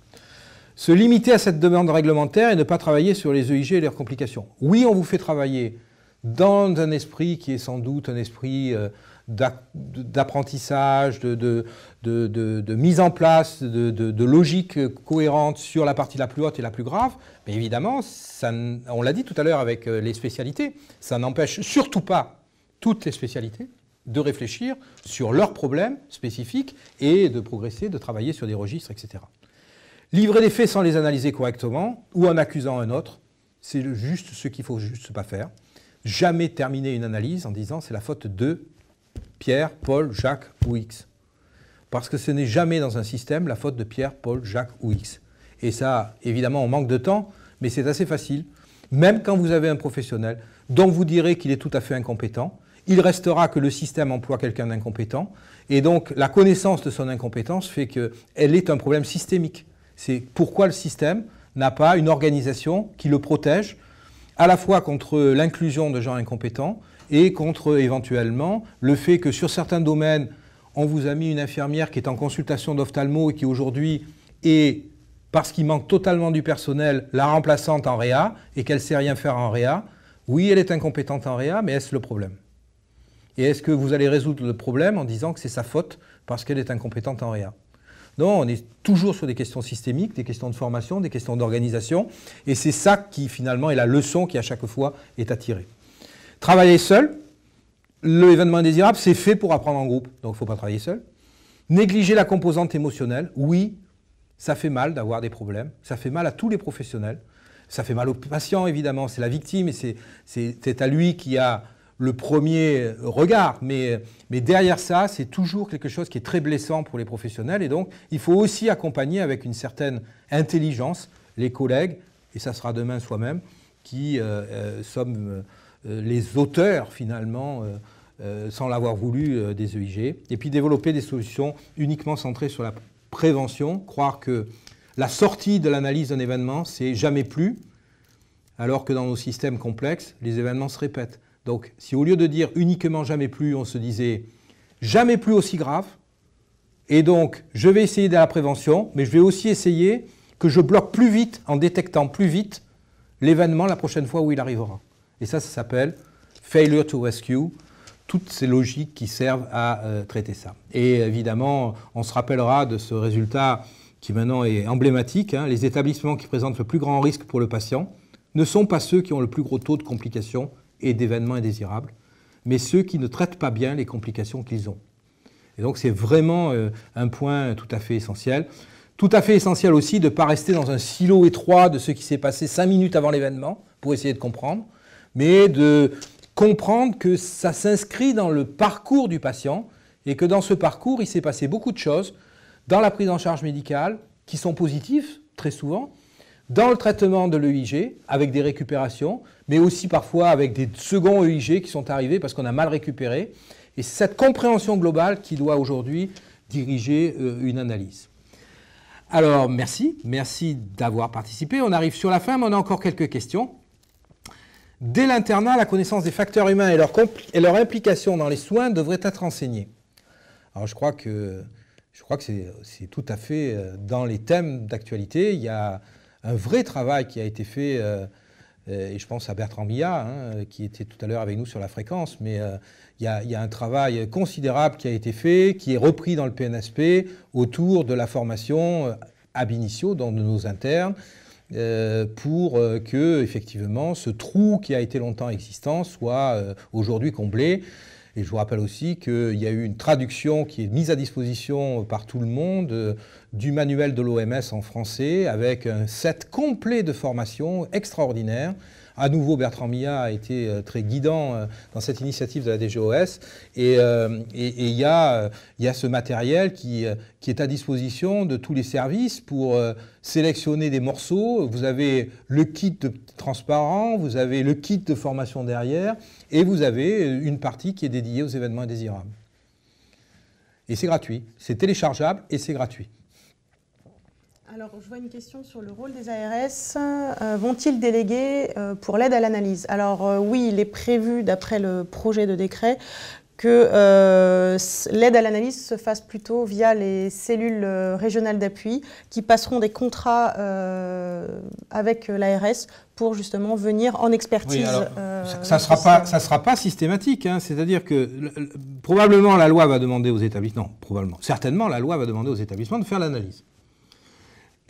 Se limiter à cette demande réglementaire et ne pas travailler sur les EIG et leurs complications. Oui, on vous fait travailler dans un esprit qui est sans doute un esprit d'apprentissage, de mise en place, de logique cohérente sur la partie la plus haute et la plus grave. Mais évidemment, on l'a dit tout à l'heure avec les spécialités, ça n'empêche surtout pas toutes les spécialités de réfléchir sur leurs problèmes spécifiques et de progresser, de travailler sur des registres, etc. Livrer des faits sans les analyser correctement ou en accusant un autre, c'est juste ce qu'il ne faut juste pas faire. Jamais terminer une analyse en disant c'est la faute de Pierre, Paul, Jacques ou X. Parce que ce n'est jamais dans un système la faute de Pierre, Paul, Jacques ou X. Et ça, évidemment, on manque de temps, mais c'est assez facile. Même quand vous avez un professionnel dont vous direz qu'il est tout à fait incompétent, il restera que le système emploie quelqu'un d'incompétent. Et donc, la connaissance de son incompétence fait qu'elle est un problème systémique. C'est pourquoi le système n'a pas une organisation qui le protège à la fois contre l'inclusion de gens incompétents et contre éventuellement le fait que sur certains domaines, on vous a mis une infirmière qui est en consultation d'ophtalmo et qui aujourd'hui est, parce qu'il manque totalement du personnel, la remplaçante en réa et qu'elle ne sait rien faire en réa. Oui, elle est incompétente en réa, mais est-ce le problème? Et est-ce que vous allez résoudre le problème en disant que c'est sa faute parce qu'elle est incompétente en réa? Non, on est toujours sur des questions systémiques, des questions de formation, des questions d'organisation. Et c'est ça qui, finalement, est la leçon qui, à chaque fois, est à tirer. Travailler seul. L'événement indésirable, c'est fait pour apprendre en groupe. Donc, il ne faut pas travailler seul. Négliger la composante émotionnelle. Oui, ça fait mal d'avoir des problèmes. Ça fait mal à tous les professionnels. Ça fait mal au patient, évidemment. C'est la victime et c'est à lui qui a le premier regard, mais derrière ça, c'est toujours quelque chose qui est très blessant pour les professionnels et donc il faut aussi accompagner avec une certaine intelligence les collègues, et ça sera demain soi-même, qui sommes les auteurs finalement, sans l'avoir voulu, des EIG, et puis développer des solutions uniquement centrées sur la prévention, croire que la sortie de l'analyse d'un événement, c'est jamais plus, alors que dans nos systèmes complexes, les événements se répètent. Donc, si au lieu de dire uniquement jamais plus, on se disait jamais plus aussi grave, et donc je vais essayer de la prévention, mais je vais aussi essayer que je bloque plus vite, en détectant plus vite, l'événement la prochaine fois où il arrivera. Et ça s'appelle failure to rescue, toutes ces logiques qui servent à traiter ça. Et évidemment, on se rappellera de ce résultat qui maintenant est emblématique, hein, les établissements qui présentent le plus grand risque pour le patient ne sont pas ceux qui ont le plus gros taux de complications et d'événements indésirables, mais ceux qui ne traitent pas bien les complications qu'ils ont. Et donc c'est vraiment un point tout à fait essentiel. Tout à fait essentiel aussi de ne pas rester dans un silo étroit de ce qui s'est passé 5 minutes avant l'événement, pour essayer de comprendre, mais de comprendre que ça s'inscrit dans le parcours du patient, et que dans ce parcours, il s'est passé beaucoup de choses dans la prise en charge médicale, qui sont positives, très souvent, dans le traitement de l'EIG, avec des récupérations, mais aussi parfois avec des seconds EIG qui sont arrivés parce qu'on a mal récupéré. Et c'est cette compréhension globale qui doit aujourd'hui diriger une analyse. Alors, merci d'avoir participé. On arrive sur la fin, mais on a encore quelques questions. Dès l'internat, la connaissance des facteurs humains et leur implication dans les soins devrait être enseignée. Alors, je crois que c'est tout à fait dans les thèmes d'actualité. Il y a un vrai travail qui a été fait, et je pense à Bertrand Billat, hein, qui était tout à l'heure avec nous sur la fréquence, mais il y a un travail considérable qui a été fait, qui est repris dans le PNSP, autour de la formation ab initio, dans nos internes, pour que, effectivement, ce trou qui a été longtemps existant soit aujourd'hui comblé. Et je vous rappelle aussi qu'il y a eu une traduction qui est mise à disposition par tout le monde du manuel de l'OMS en français, avec un set complet de formations extraordinaires. À nouveau, Bertrand Millat a été très guidant dans cette initiative de la DGOS. Et il y a ce matériel qui est à disposition de tous les services pour sélectionner des morceaux. Vous avez le kit transparent, vous avez le kit de formation derrière, et vous avez une partie qui est dédiée aux événements indésirables. Et c'est gratuit, c'est téléchargeable et c'est gratuit. Alors, je vois une question sur le rôle des ARS. Vont-ils déléguer pour l'aide à l'analyse? Alors, oui, il est prévu, d'après le projet de décret, que l'aide à l'analyse se fasse plutôt via les cellules régionales d'appui qui passeront des contrats avec l'ARS pour justement venir en expertise. Oui, alors, ça sera pas systématique, hein, c'est-à-dire que probablement la loi va demander aux établissements, certainement la loi va demander aux établissements de faire l'analyse.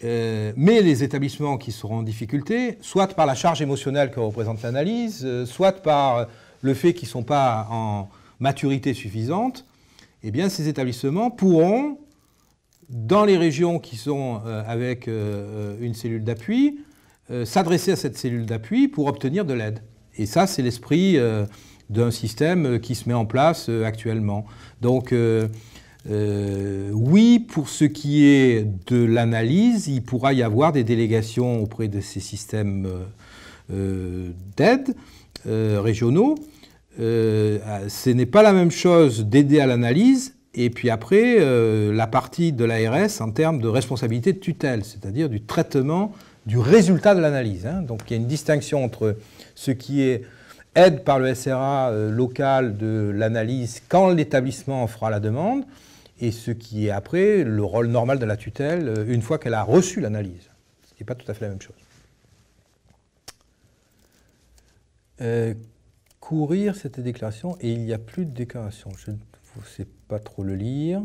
Mais les établissements qui seront en difficulté, soit par la charge émotionnelle que représente l'analyse, soit par le fait qu'ils ne sont pas en maturité suffisante, eh bien ces établissements pourront, dans les régions qui sont avec une cellule d'appui, s'adresser à cette cellule d'appui pour obtenir de l'aide. Et ça, c'est l'esprit d'un système qui se met en place actuellement. Donc, oui, pour ce qui est de l'analyse, il pourra y avoir des délégations auprès de ces systèmes d'aide régionaux. Ce n'est pas la même chose d'aider à l'analyse et puis après la partie de l'ARS en termes de responsabilité de tutelle, c'est-à-dire du traitement du résultat de l'analyse. Hein. Donc il y a une distinction entre ce qui est aide par le SRA local de l'analyse quand l'établissement en fera la demande, et ce qui est après le rôle normal de la tutelle une fois qu'elle a reçu l'analyse. Ce n'est pas tout à fait la même chose. Courir cette déclaration, et il n'y a plus de déclaration. Je ne sais pas trop le lire.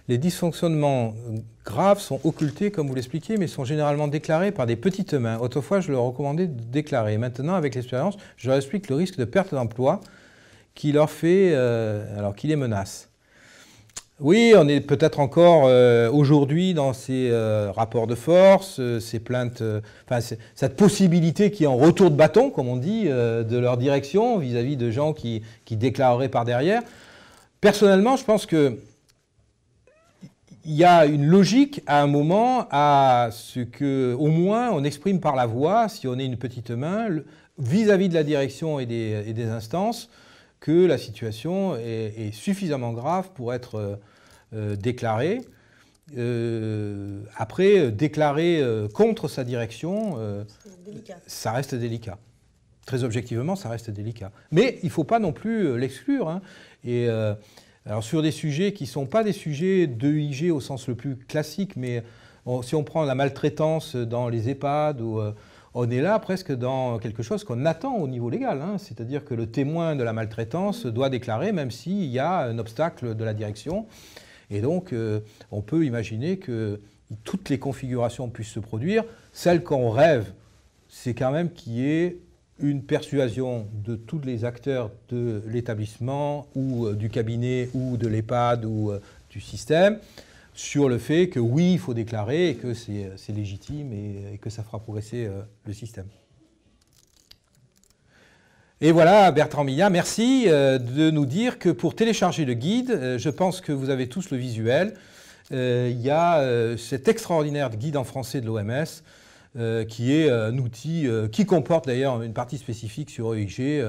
Les dysfonctionnements graves sont occultés, comme vous l'expliquez, mais sont généralement déclarés par des petites mains. Autrefois, je leur recommandais de déclarer. Maintenant, avec l'expérience, je leur explique le risque de perte d'emploi qui leur fait, alors qui les menace. Oui, on est peut-être encore aujourd'hui dans ces rapports de force, ces plaintes, cette possibilité qu'il y ait un retour de bâton, comme on dit, de leur direction vis-à-vis de gens qui déclareraient par derrière. Personnellement, je pense que il y a une logique à un moment à ce que, au moins, on exprime par la voix, si on est une petite main, vis-à-vis de la direction et des instances, que la situation est suffisamment grave pour être déclarée. Après, déclarer contre sa direction, ça reste délicat. Très objectivement, ça reste délicat. Mais il ne faut pas non plus l'exclure. Hein. Et alors sur des sujets qui ne sont pas des sujets d'EIG au sens le plus classique, mais si on prend la maltraitance dans les EHPAD, on est là presque dans quelque chose qu'on attend au niveau légal. Hein. C'est-à-dire que le témoin de la maltraitance doit déclarer, même s'il y a un obstacle de la direction. Et donc, on peut imaginer que toutes les configurations puissent se produire. Celle qu'on rêve, c'est quand même qu'il y ait une persuasion de tous les acteurs de l'établissement ou du cabinet ou de l'EHPAD ou du système sur le fait que oui, il faut déclarer et que c'est légitime et que ça fera progresser le système. Et voilà, Bertrand Millat, merci de nous dire que pour télécharger le guide, je pense que vous avez tous le visuel, il y a cet extraordinaire guide en français de l'OMS qui est un outil qui comporte d'ailleurs une partie spécifique sur EIG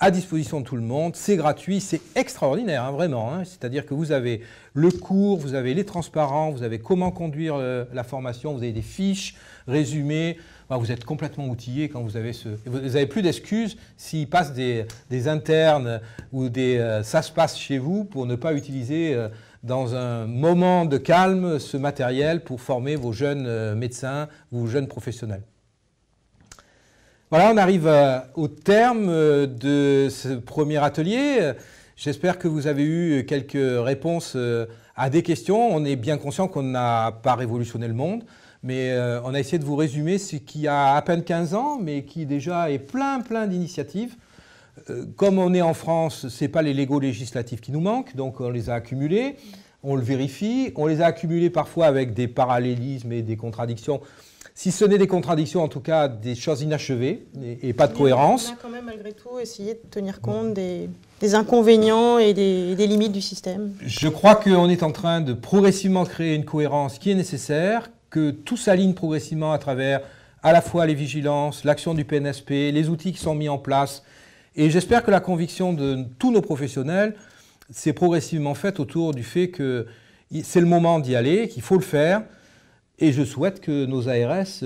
à disposition de tout le monde. C'est gratuit, c'est extraordinaire, hein, vraiment. Hein. C'est-à-dire que vous avez le cours, vous avez les transparents, vous avez comment conduire la formation, vous avez des fiches résumées. Enfin, vous êtes complètement outillé quand vous avez Vous n'avez plus d'excuses s'il passe des internes ou ça se passe chez vous pour ne pas utiliser dans un moment de calme ce matériel pour former vos jeunes médecins, vos jeunes professionnels. Voilà, on arrive au terme de ce premier atelier. J'espère que vous avez eu quelques réponses à des questions. On est bien conscient qu'on n'a pas révolutionné le monde, mais on a essayé de vous résumer ce qui a à peine 15 ans, mais qui déjà est plein d'initiatives. Comme on est en France, ce n'est pas les Legos législatifs qui nous manquent, donc on les a accumulés, on le vérifie, on les a accumulés parfois avec des parallélismes et des contradictions. Si ce n'est des contradictions, en tout cas des choses inachevées et pas de cohérence. On a quand même malgré tout essayé de tenir compte des inconvénients et des limites du système. Je crois qu'on est en train de progressivement créer une cohérence qui est nécessaire, que tout s'aligne progressivement à travers à la fois les vigilances, l'action du PNSP, les outils qui sont mis en place. Et j'espère que la conviction de tous nos professionnels s'est progressivement faite autour du fait que c'est le moment d'y aller, qu'il faut le faire. Et je souhaite que nos ARS,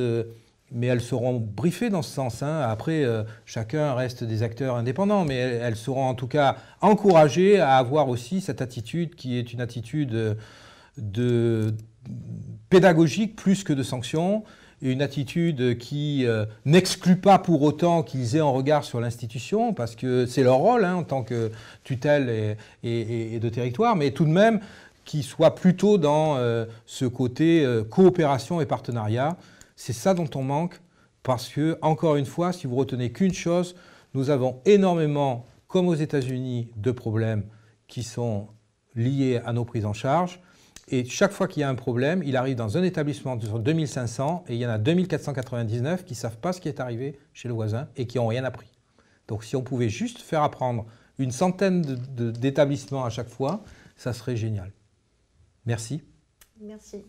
mais elles seront briefées dans ce sens. Hein. Après, chacun reste des acteurs indépendants, mais elles seront en tout cas encouragées à avoir aussi cette attitude qui est une attitude pédagogique plus que de sanction, et une attitude qui n'exclut pas pour autant qu'ils aient un regard sur l'institution, parce que c'est leur rôle en tant que tutelle et de territoire, mais tout de même qui soit plutôt dans ce côté coopération et partenariat. C'est ça dont on manque, parce que, encore une fois, si vous retenez qu'une chose, nous avons énormément, comme aux États-Unis, de problèmes qui sont liés à nos prises en charge. Et chaque fois qu'il y a un problème, il arrive dans un établissement sur 2500 et il y en a 2499 qui ne savent pas ce qui est arrivé chez le voisin et qui n'ont rien appris. Donc si on pouvait juste faire apprendre une centaine d'établissements à chaque fois, ça serait génial. Merci. Merci.